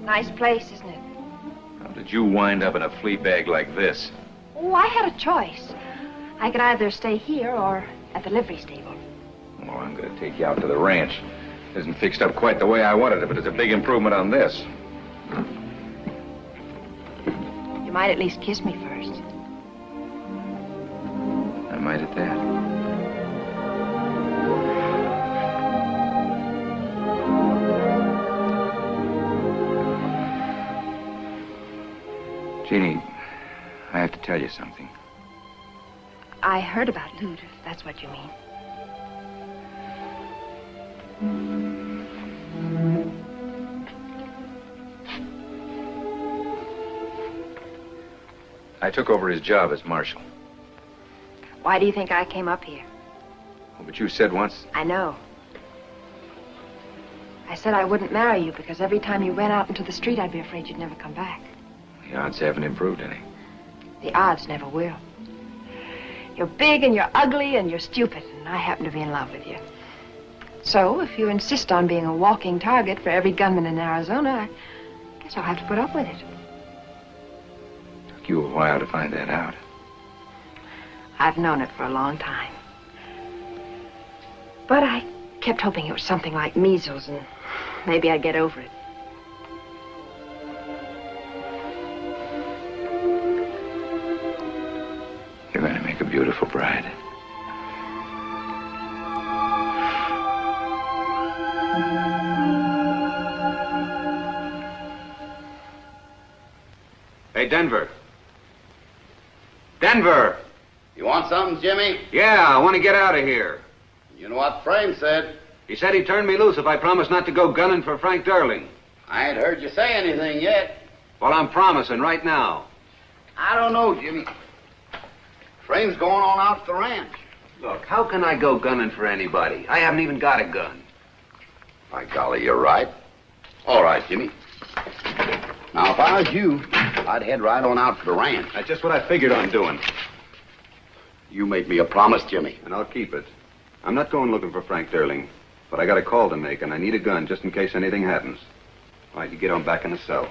Nice place, isn't it? How did you wind up in a flea bag like this? Oh, I had a choice. I could either stay here or at the livery stable. Oh, I'm going to take you out to the ranch. It isn't fixed up quite the way I wanted it, but it's a big improvement on this. You might at least kiss me first. I might at that. Jeannie, I have to tell you something. I heard about Loot, if that's what you mean. I took over his job as marshal. Why do you think I came up here? Oh, but you said once... I know. I said I wouldn't marry you because every time you went out into the street, I'd be afraid you'd never come back. The odds haven't improved any. The odds never will. You're big and you're ugly and you're stupid, and I happen to be in love with you. So, if you insist on being a walking target for every gunman in Arizona, I So I'll have to put up with it. Took you a while to find that out. I've known it for a long time. But I kept hoping it was something like measles and maybe I'd get over it. You're going to make a beautiful bride. Hey, Denver. Denver! You want something, Jimmy? Yeah, I want to get out of here. You know what Frame said. He said he'd turn me loose if I promised not to go gunning for Frank Durling. I ain't heard you say anything yet. Well, I'm promising right now. I don't know, Jimmy. Frame's going on out to the ranch. Look, how can I go gunning for anybody? I haven't even got a gun. By golly, you're right. All right, Jimmy. Now, if I was you, I'd head right on out to the ranch. That's just what I figured on doing. You made me a promise, Jimmy. And I'll keep it. I'm not going looking for Frank Durling, but I got a call to make, and I need a gun just in case anything happens. All right, you get on back in the cell.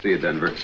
See you, Denver.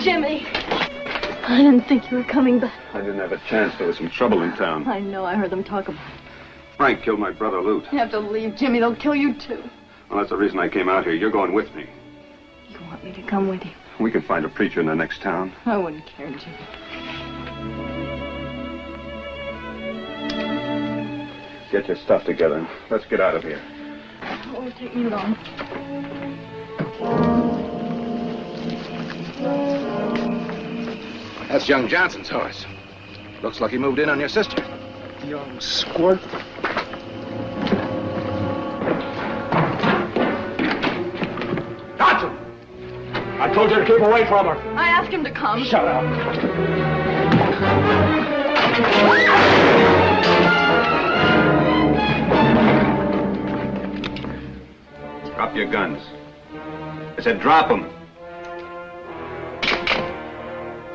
Jimmy, I didn't think you were coming back. I didn't have a chance. There was some trouble in town. I know, I heard them talk about it. Frank killed my brother, Lute. You have to leave, Jimmy. They'll kill you, too. Well, that's the reason I came out here. You're going with me. You want me to come with you? We can find a preacher in the next town. I wouldn't care, Jimmy. Get your stuff together. Let's get out of here. It won't take me long. That's young Johnson's horse. Looks like he moved in on your sister. Young squirt. Johnson! I told you to keep away from her. I asked him to come. Shut up. Drop your guns. I said drop them.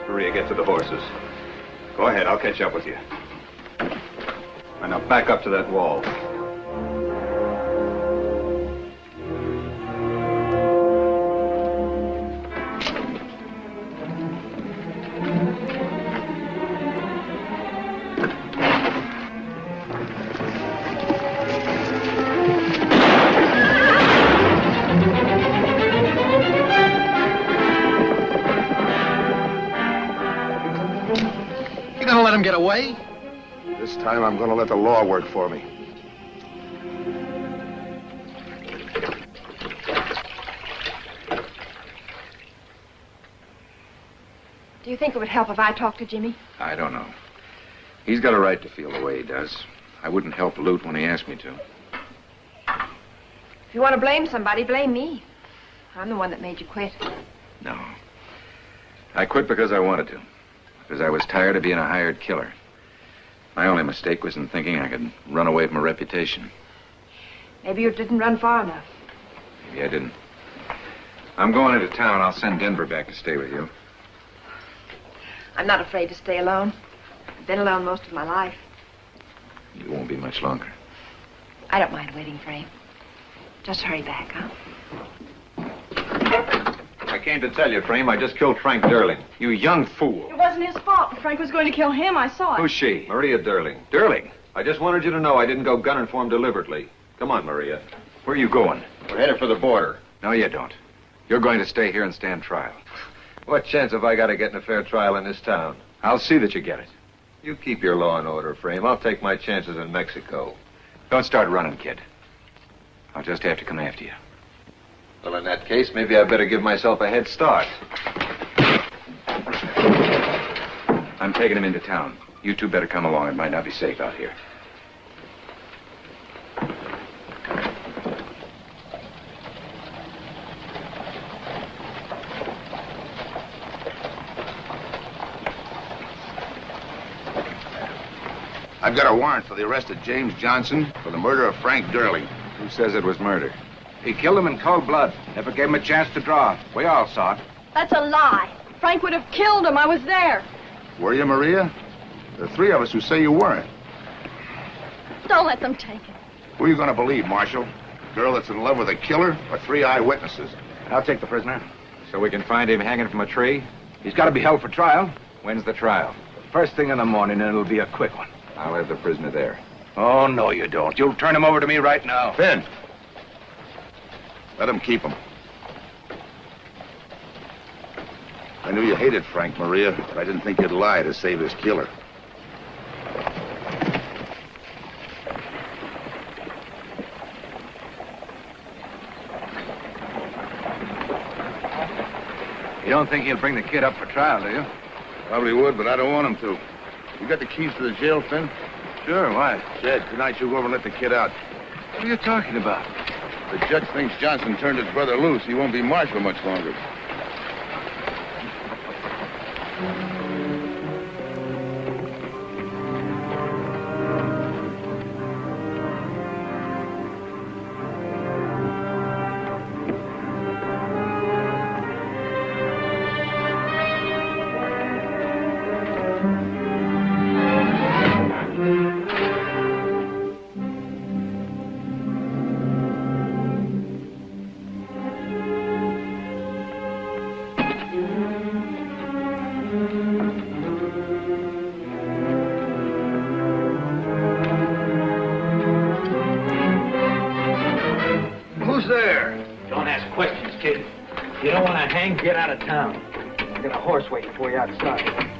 Maria, get to the horses. Go ahead, I'll catch up with you. And now back up to that wall. You gonna let him get away? This time I'm going to let the law work for me. Do you think it would help if I talked to Jimmy? I don't know. He's got a right to feel the way he does. I wouldn't help Lute when he asked me to. If you want to blame somebody, blame me. I'm the one that made you quit. No. I quit because I wanted to. Because I was tired of being a hired killer. My only mistake was in thinking I could run away from a reputation. Maybe you didn't run far enough. Maybe I didn't. I'm going into town. I'll send Denver back to stay with you. I'm not afraid to stay alone. I've been alone most of my life. You won't be much longer. I don't mind waiting for him. Just hurry back, huh? I came to tell you, Frame, I just killed Frank Durling. You young fool. It wasn't his fault. Frank was going to kill him. I saw it. Who's she? Maria Durling. Durling? I just wanted you to know I didn't go gunning for him deliberately. Come on, Maria. Where are you going? We're headed for the border. No, you don't. You're going to stay here and stand trial. What chance have I got of getting a fair trial in this town? I'll see that you get it. You keep your law and order, Frame. I'll take my chances in Mexico. Don't start running, kid. I'll just have to come after you. Well, in that case, maybe I better give myself a head start. I'm taking him into town. You two better come along. It might not be safe out here. I've got a warrant for the arrest of James Johnson for the murder of Frank Durling. Who says it was murder? He killed him in cold blood. Never gave him a chance to draw. We all saw it. That's a lie. Frank would have killed him. I was there. Were you, Maria? There are three of us who say you weren't. Don't let them take him. Who are you going to believe, Marshal? Girl that's in love with a killer or three eyewitnesses? I'll take the prisoner. So we can find him hanging from a tree? He's got to be held for trial. When's the trial? First thing in the morning, and it'll be a quick one. I'll have the prisoner there. Oh, no, you don't. You'll turn him over to me right now. Finn. Let him keep him. I knew you hated Frank, Maria, but I didn't think you'd lie to save his killer. You don't think he'll bring the kid up for trial, do you? Probably would, but I don't want him to. You got the keys to the jail, Finn? Sure, why? Jed, tonight you go over and let the kid out. What are you talking about? The judge thinks Johnson turned his brother loose. He won't be marshal much longer. Who's there? Don't ask questions, kid. You don't want to hang, get out of town. I got a horse waiting for you outside.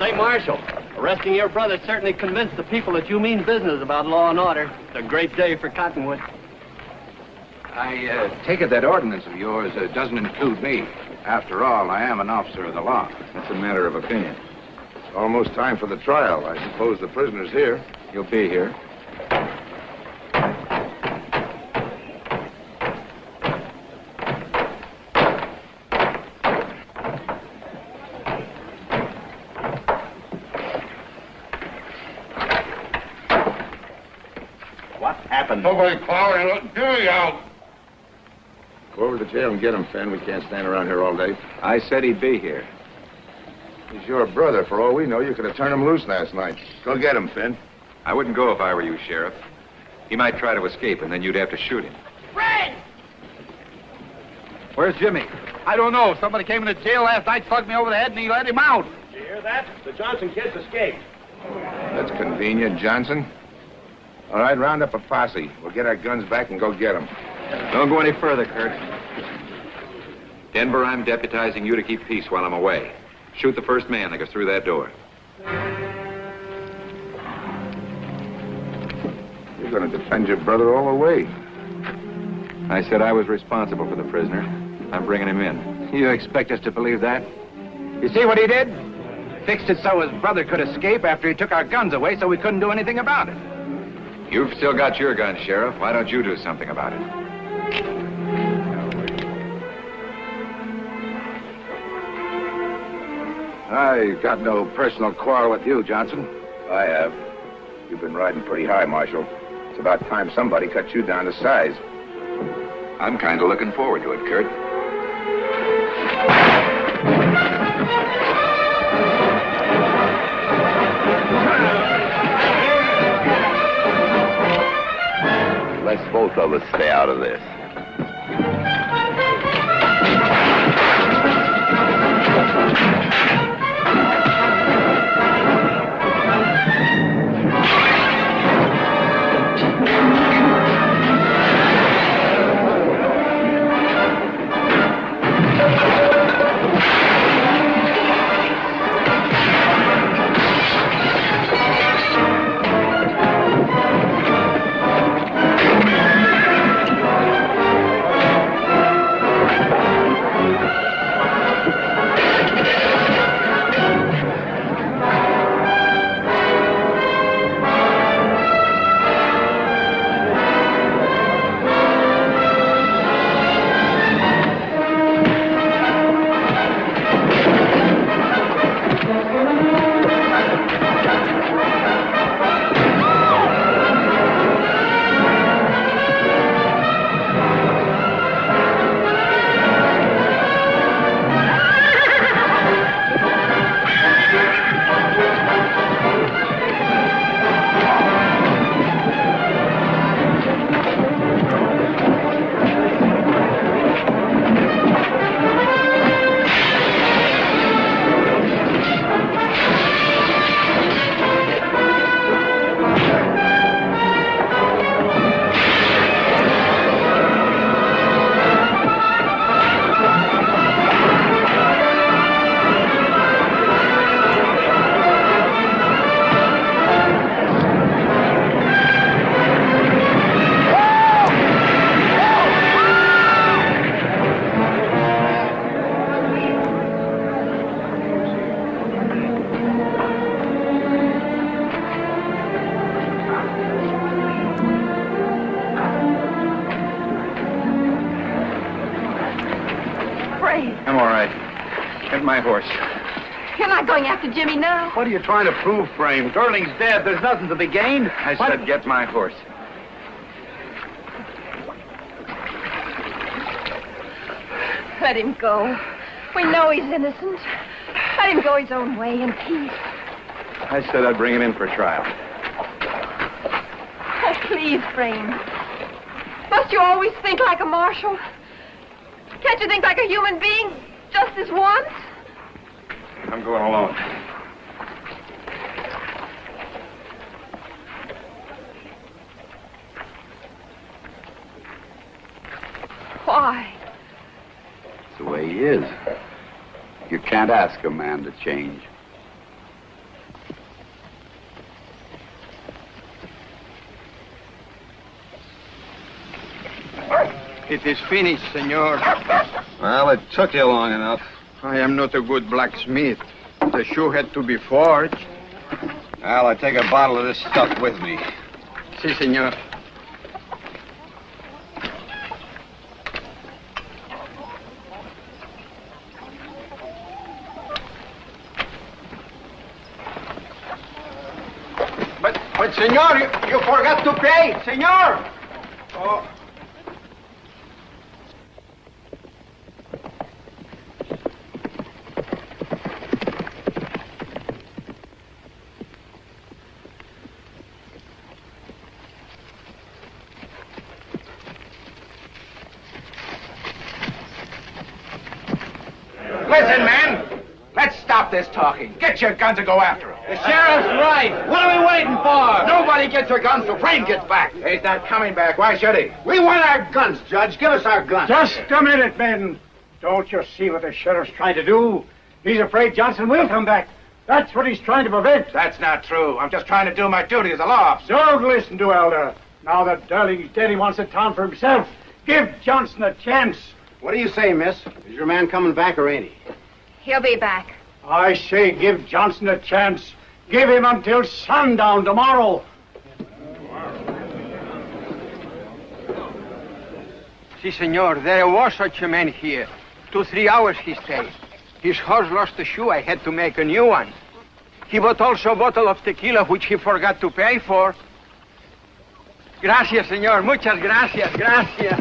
Say, Marshal, arresting your brother certainly convinced the people that you mean business about law and order. It's a great day for Cottonwood. I take it that ordinance of yours doesn't include me. After all, I am an officer of the law. That's a matter of opinion. It's almost time for the trial. I suppose the prisoner's here. You'll be here. What happened? Nobody following. Let Dewey out. Go over to the jail and get him, Finn. We can't stand around here all day. I said he'd be here. He's your brother. For all we know, you could have turned him loose last night. Go get him, Finn. I wouldn't go if I were you, Sheriff. He might try to escape, and then you'd have to shoot him. Frank! Where's Jimmy? I don't know. Somebody came into jail last night, slugged me over the head, and he let him out. Did you hear that? The Johnson kids escaped. That's convenient, Johnson. All right, round up a posse. We'll get our guns back and go get him. Don't go any further, Kurt. Denver, I'm deputizing you to keep peace while I'm away. Shoot the first man that goes through that door. You're going to defend your brother all the way. I said I was responsible for the prisoner. I'm bringing him in. You expect us to believe that? You see what he did? Fixed it so his brother could escape after he took our guns away so we couldn't do anything about it. You've still got your gun, Sheriff. Why don't you do something about it? I got no personal quarrel with you, Johnson. I have. You've been riding pretty high, Marshal. It's about time somebody cut you down to size. I'm kind of looking forward to it, Kurt. Let's both of us stay out of this. I'm all right. Get my horse. You're not going after Jimmy now. What are you trying to prove, Frame? Darling's dead. There's nothing to be gained. I said get my horse. Let him go. We know he's innocent. Let him go his own way in peace. I said I'd bring him in for trial. Oh, please, Frame. Must you always think like a marshal? Can't you think like a human being, just this once? I'm going alone. Why? It's the way he is. You can't ask a man to change. It is finished, senor. Well, it took you long enough. I am not a good blacksmith. The shoe had to be forged. Well, I take a bottle of this stuff with me. Si, senor. But, senor, you forgot to pay, senor! Oh. Listen, man. Let's stop this talking. Get your guns and go after him. The sheriff's right. What are we waiting for? Nobody gets their guns till Frame gets back. He's not coming back. Why should he? We want our guns, Judge. Give us our guns. Just a minute, men. Don't you see what the sheriff's trying to do? He's afraid Johnson will come back. That's what he's trying to prevent. That's not true. I'm just trying to do my duty as a law officer. Don't listen to Elder. Now that Darling's dead, he wants the town for himself. Give Johnson a chance. What do you say, miss? Is your man coming back or ain't he? He'll be back. I say give Johnson a chance. Give him until sundown tomorrow. Si, senor. There was such a man here. 2-3 hours he stayed. His horse lost a shoe. I had to make a new one. He bought also a bottle of tequila, which he forgot to pay for. Gracias, señor. Muchas gracias. Gracias.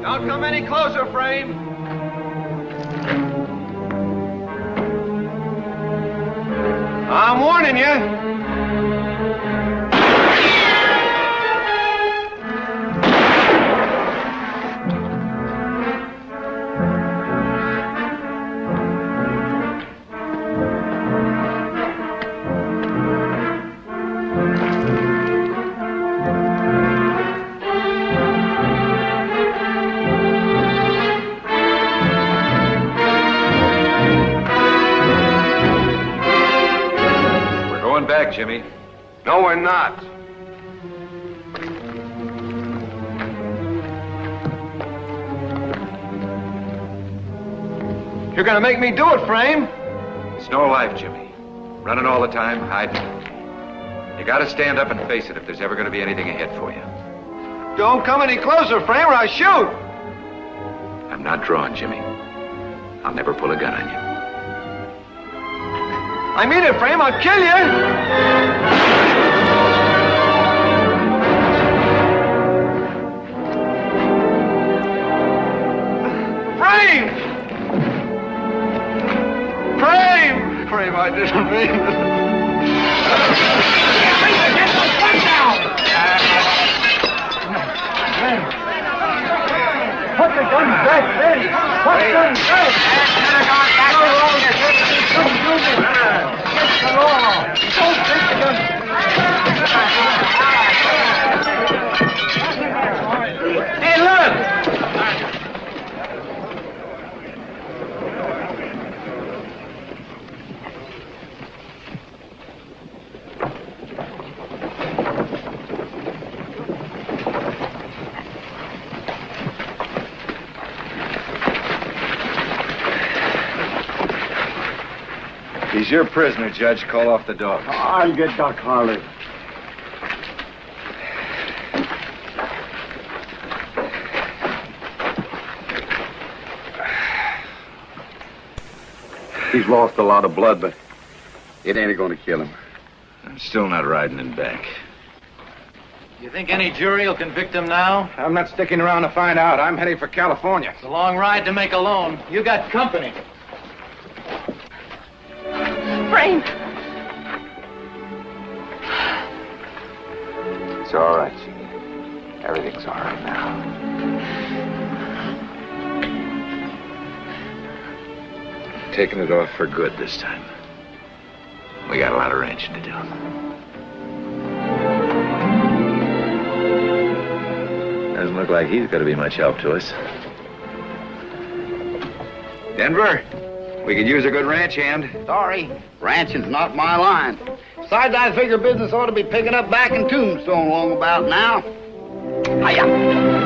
Don't come any closer, Frame. I'm warning you. Jimmy. No, we're not. You're gonna make me do it, Frame. It's no life, Jimmy. Running all the time, hiding. You gotta stand up and face it if there's ever gonna be anything ahead for you. Don't come any closer, Frame, or I shoot. I'm not drawn, Jimmy. I'll never pull a gun on you. I mean it, Frame. I'll kill you. Frame! Frame! Frame, I didn't mean it. Get the gun down! Put the gun back, Betty. Put the gun back. Couldn't do this. He's your prisoner, Judge. Call off the dog. I'll get Doc Harley. He's lost a lot of blood, but it ain't going to kill him. I'm still not riding him back. You think any jury will convict him now? I'm not sticking around to find out. I'm heading for California. It's a long ride to make alone. You got company. Frame! It's all right, Jeannie. Everything's all right now. Taking it off for good this time. We got a lot of ranching to do. Doesn't look like he's going to be much help to us. Denver, we could use a good ranch hand. Sorry, ranching's not my line. Besides, I figure business ought to be picking up back in Tombstone long about now. Hiya!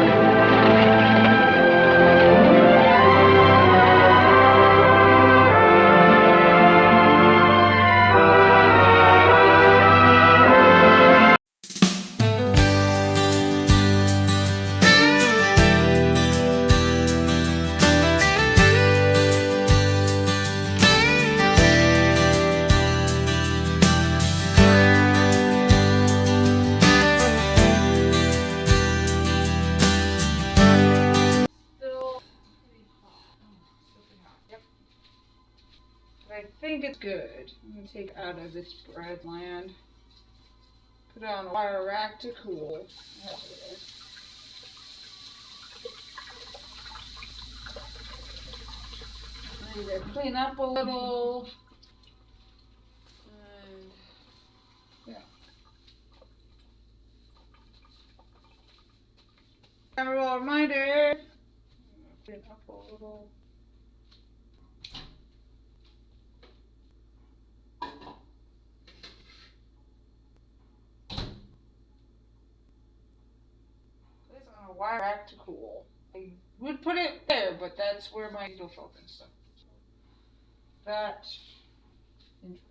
I think it's good. I'm going to take it out of its bread land. Put it on a wire rack to cool. I need to clean up a little. And yeah. Have a little reminder. Clean up a little. Wire rack to cool. I would put it there, but that's where my needle felt and stuff. That's interesting.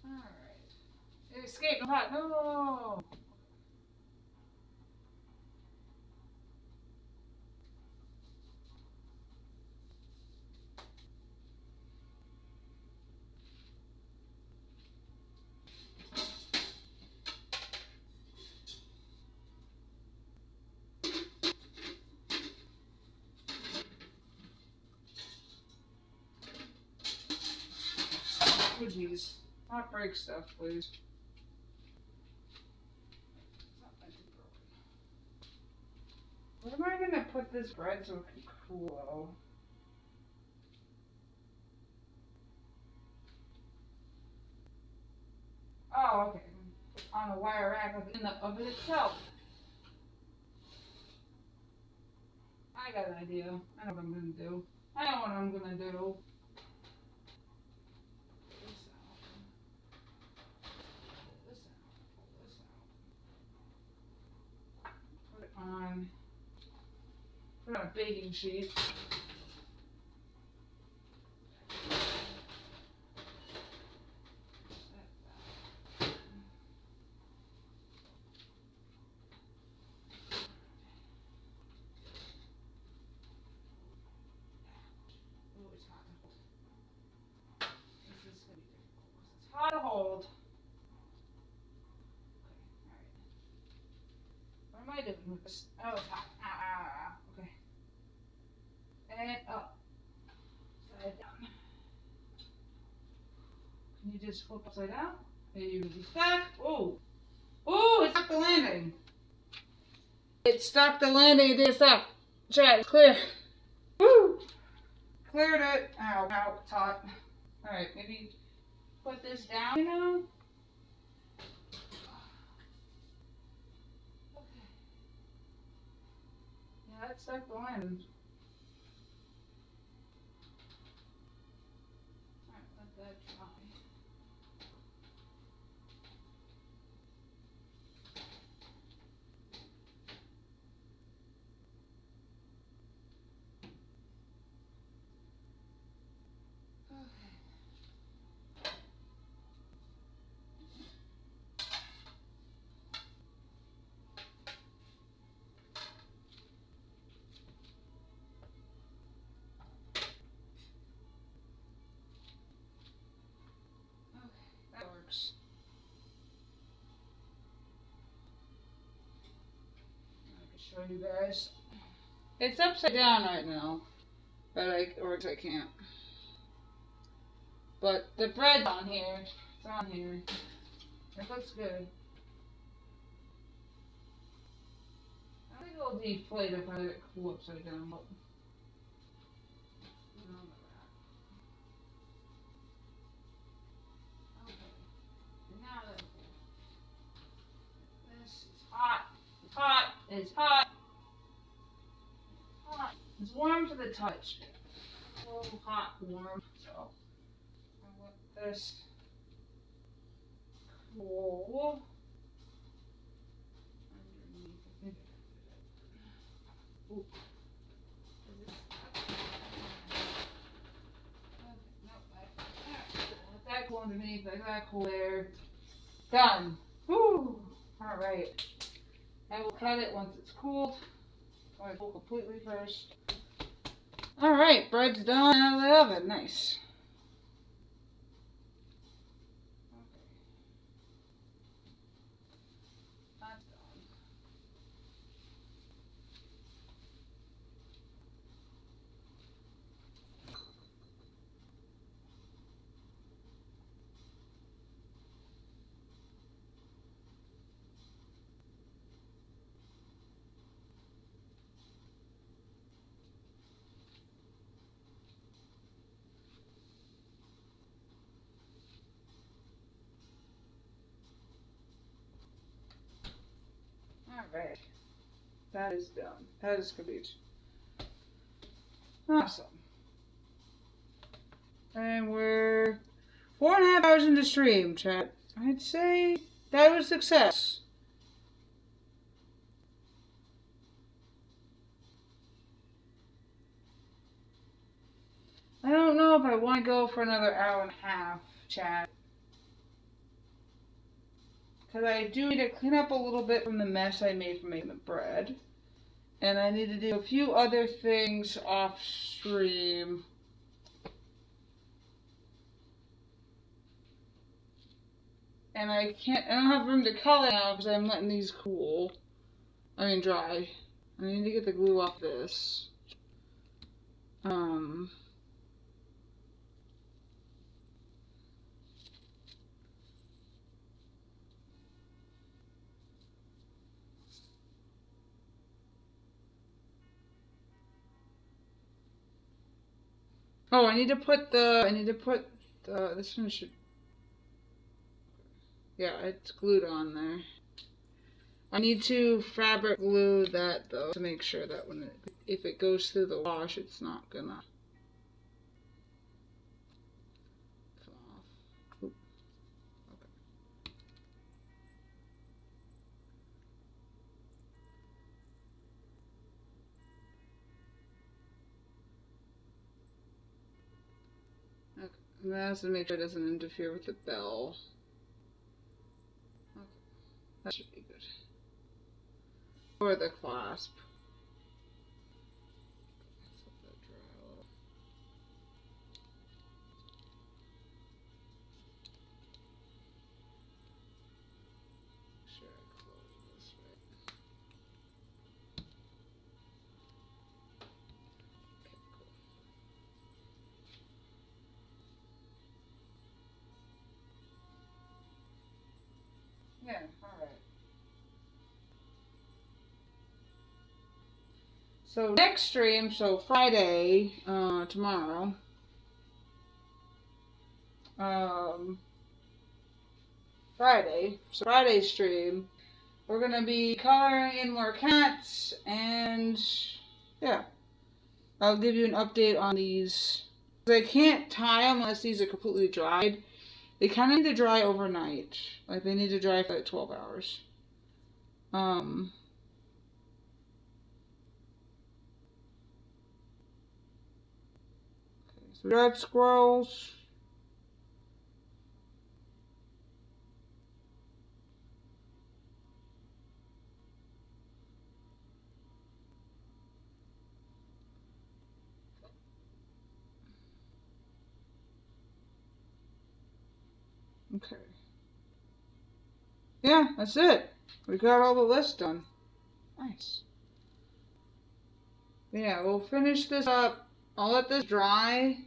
Alright. It escaped the hot. No! Oh, jeez. Not break stuff, please. Where am I gonna put this bread so it can cool? Oh, okay. On a wire rack in the oven itself. I got an idea. I know what I'm gonna do. I know what I'm gonna do. Put it on a baking sheet. Hard to hold. Okay, alright. What am I doing with this? Oh, it's hot. Okay. And up. Side down. Can you just flip upside down? There you go. Stuck. Oh. Oh, it stuck the landing. It stuck the landing. It did stuck. Try it. Clear. Woo. Cleared it. Ow, ow, it's hot. Alright, maybe put this down, you know? Okay. Yeah, that's stuck the landing. Alright, let that dry. show you guys. It's upside down right now, but I can't. But the bread's on here. It's on here. It looks good. I think it'll deflate if I let it cool upside down. But now that this is hot. It's hot. It's hot. It's hot. It's warm to the touch. A little hot, warm. So I want this cool underneath. Ooh. Let that go underneath, like that cool there. Done. Woo! Alright. I will cut it once it's cooled. I will cool completely first. Alright, bread's done out of the oven. Nice. That's done. Alright. That is done. That is complete. Awesome. And we're 4.5 hours into stream, chat. I'd say that was a success. I don't know if I want to go for another hour and a half, chat. Because I do need to clean up a little bit from the mess I made from making the bread. And I need to do a few other things off stream. And I don't have room to color now because I'm letting these cool. I mean dry. I need to get the glue off this. Oh, I need to put this one should, yeah, it's glued on there. I need to fabric glue that though to make sure that if it goes through the wash, it's not gonna come off. Oop. Okay. And that has to make sure it doesn't interfere with the bell. Okay. That should be good. Or the clasp. Yeah, alright. So next stream, so Friday, tomorrow, Friday stream, we're gonna be coloring in more cats, and yeah, I'll give you an update on these. I can't tie them unless these are completely dried. They kind of need to dry overnight. Like, they need to dry for like 12 hours. Okay, so we got squirrels. Okay. Yeah, that's it. We got all the lists done. Nice. Yeah, we'll finish this up. I'll let this dry,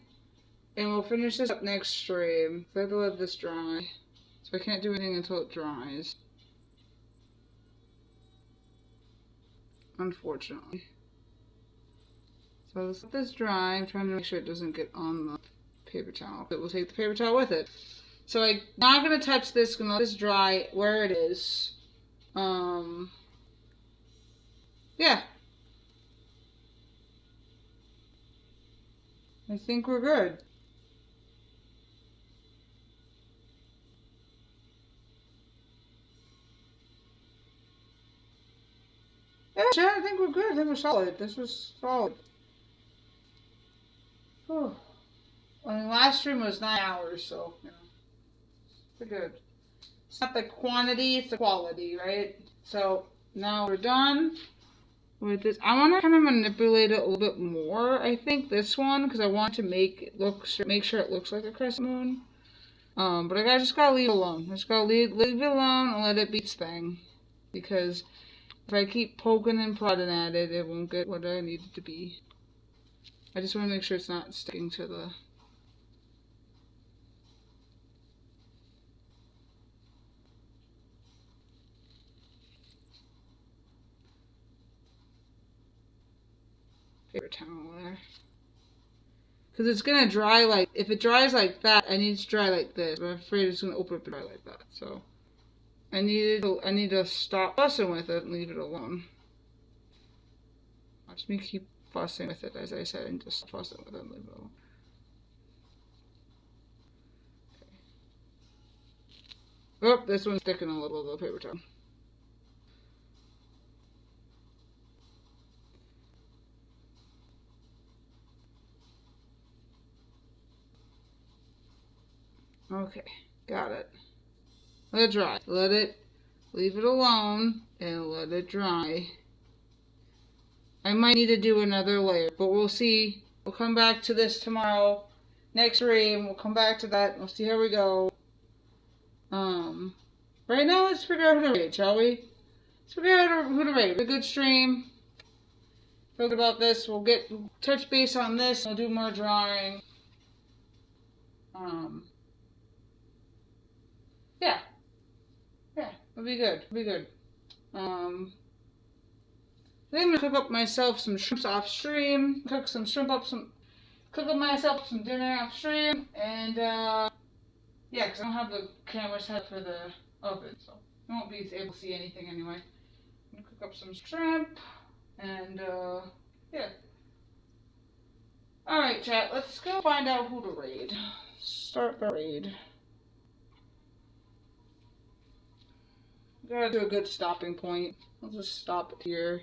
and we'll finish this up next stream. So I have to let this dry. So I can't do anything until it dries. Unfortunately. So let's let this dry. I'm trying to make sure it doesn't get on the paper towel. It will take the paper towel with it. So I'm not going to touch this. Going to let this dry where it is. Yeah. I think we're good. Yeah, Chad, I think we're good. I think we're solid. This was solid. Whew. I mean, last stream was 9 hours, so, you know, pretty good. It's not the quantity, it's the quality, right? So, now we're done with this. I want to kind of manipulate it a little bit more, I think, this one, because I want to make sure it looks like a crescent moon. But I just gotta leave it alone. I just gotta leave it alone and let it be its thing. Because if I keep poking and prodding at it, it won't get what I need it to be. I just want to make sure it's not sticking to the... paper towel there. Because it's going to dry like... If it dries like that, I need it to dry like this. But I'm afraid it's going to open up and dry like that. So I need to stop fussing with it and leave it alone. Watch me keep fussing with it, as I said, and just fussing with it and leave it alone. Okay. Oh, this one's sticking a little of the paper towel. Okay, got it. Let it dry. Leave it alone, and let it dry. I might need to do another layer, but we'll see. We'll come back to this tomorrow. Next stream, we'll come back to that. We'll see how we go. Right now, let's figure out who to raid, shall we? Let's figure out who to raid. A good stream. Talk about this. We'll touch base on this. We'll do more drawing. Yeah. Yeah, it'll be good. It'll be good. I think I'm gonna cook up myself some shrimps off stream. Cook up myself some dinner off stream, and yeah, because I don't have the camera set for the oven, so I won't be able to see anything anyway. I'm gonna cook up some shrimp, and yeah. All right, chat. Let's go find out who to raid. Start the raid. Gotta do a good stopping point. I'll just stop it here.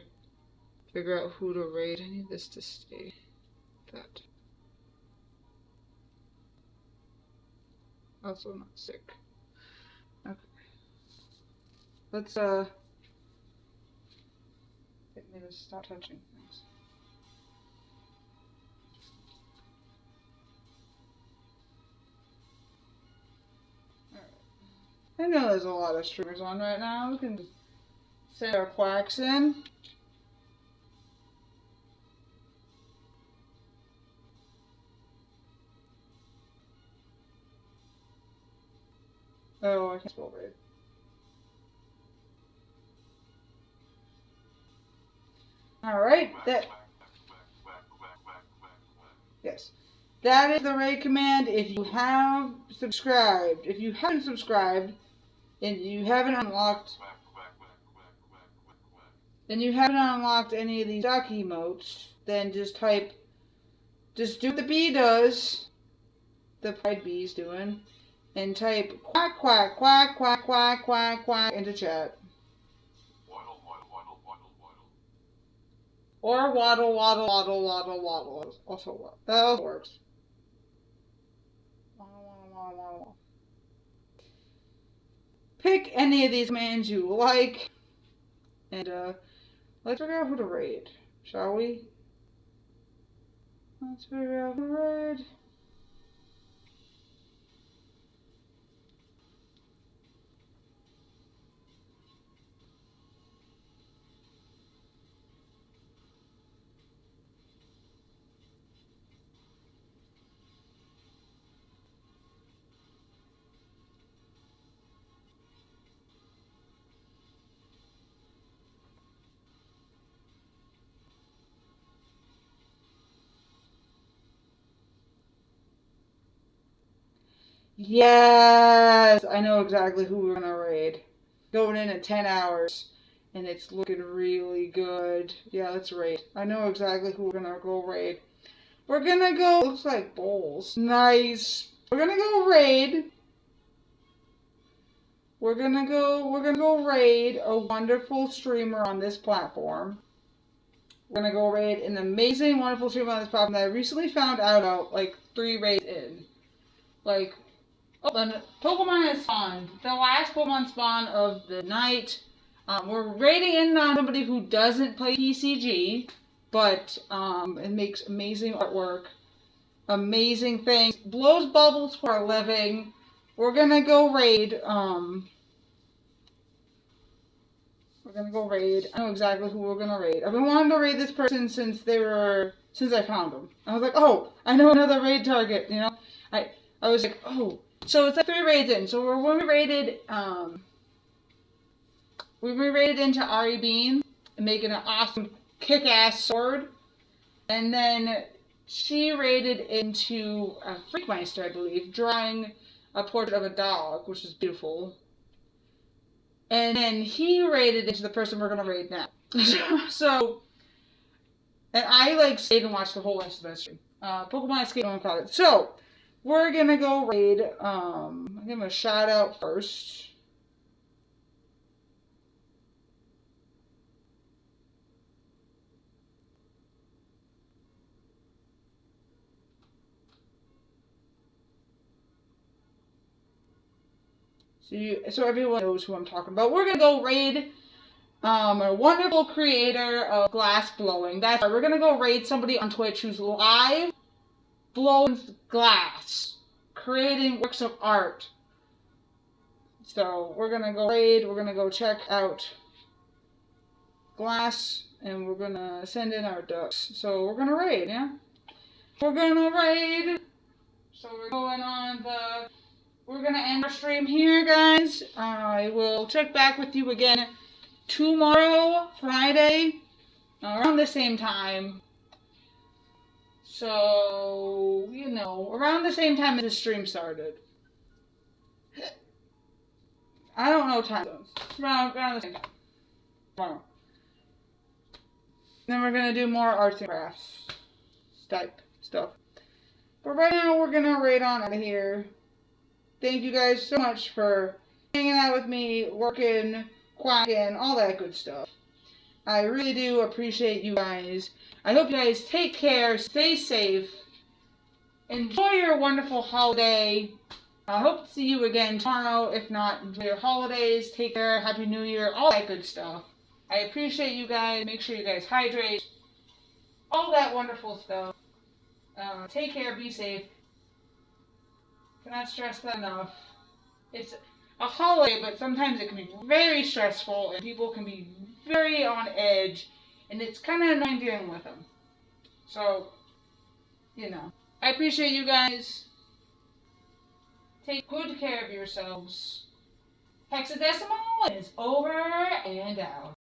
Figure out who to raid. I need this to stay. That. Also not sick. Okay. Let's get me to stop touching things. Alright. I know there's a lot of streamers on right now. We can just send our quacks in. Oh, I can spell raid. Alright, yes. That is the raid command if you have subscribed. If you haven't subscribed and you haven't unlocked any of these duck emotes, then just do what the bee does, the pride bee's doing, and type quack, quack, quack, quack, quack, quack, quack into chat. Or waddle, waddle, waddle, waddle, waddle. Also, that also works. Waddle, waddle, waddle, waddle. Pick any of these commands you like, and let's figure out who to raid, shall we? Let's figure out who to raid. Yes! I know exactly who we're gonna raid. Going in at 10 hours. And it's looking really good. Yeah, let's raid. I know exactly who we're gonna go raid. We're gonna go... Looks like bowls. Nice. We're gonna go raid. We're gonna go raid a wonderful streamer on this platform. We're gonna go raid an amazing, wonderful streamer on this platform that I recently found out about, like, 3 raids in. Like, oh, and Pokemon has spawned. The last Pokemon spawn of the night. We're raiding in on somebody who doesn't play PCG, but it makes amazing artwork, amazing things, blows bubbles for a living. We're gonna go raid. We're gonna go raid. I know exactly who we're gonna raid. I've been wanting to raid this person since I found them. I was like, oh, I know another raid target. You know, I was like, oh. So it's like 3 raids in. So when we raided, we raided into Ari Bean and making an awesome kick-ass sword. And then she raided into a Freakmeister, I believe, drawing a portrait of a dog, which is beautiful. And then he raided into the person we're gonna raid now. So, and I like stayed and watched the whole rest of that stream. Pokemon Escape on Cloud. So, we're gonna go raid. I'll give him a shout out first. So everyone knows who I'm talking about. We're gonna go raid a wonderful creator of glass blowing. That's right. We're gonna go raid somebody on Twitch who's live blowing glass, creating works of art. So we're gonna go raid. We're gonna go check out glass, and we're gonna send in our ducks. So we're gonna raid, yeah. We're gonna raid. So we're going on the. We're going to end our stream here, guys. I will check back with you again tomorrow, Friday, around the same time. So, you know, around the same time as the stream started. I don't know time zones. Around the same time. Tomorrow. Then we're going to do more arts and crafts type stuff. But right now, we're going to raid on out of here. Thank you guys so much for hanging out with me, working, quacking, all that good stuff. I really do appreciate you guys. I hope you guys take care, stay safe, enjoy your wonderful holiday. I hope to see you again tomorrow. If not, enjoy your holidays, take care, Happy New Year, all that good stuff. I appreciate you guys. Make sure you guys hydrate, all that wonderful stuff. Take care, be safe. Cannot stress that enough. It's a holiday, but sometimes it can be very stressful and people can be very on edge, and it's kind of annoying dealing with them. So, you know, I appreciate you guys. Take good care of yourselves. Hexadecimal is over and out.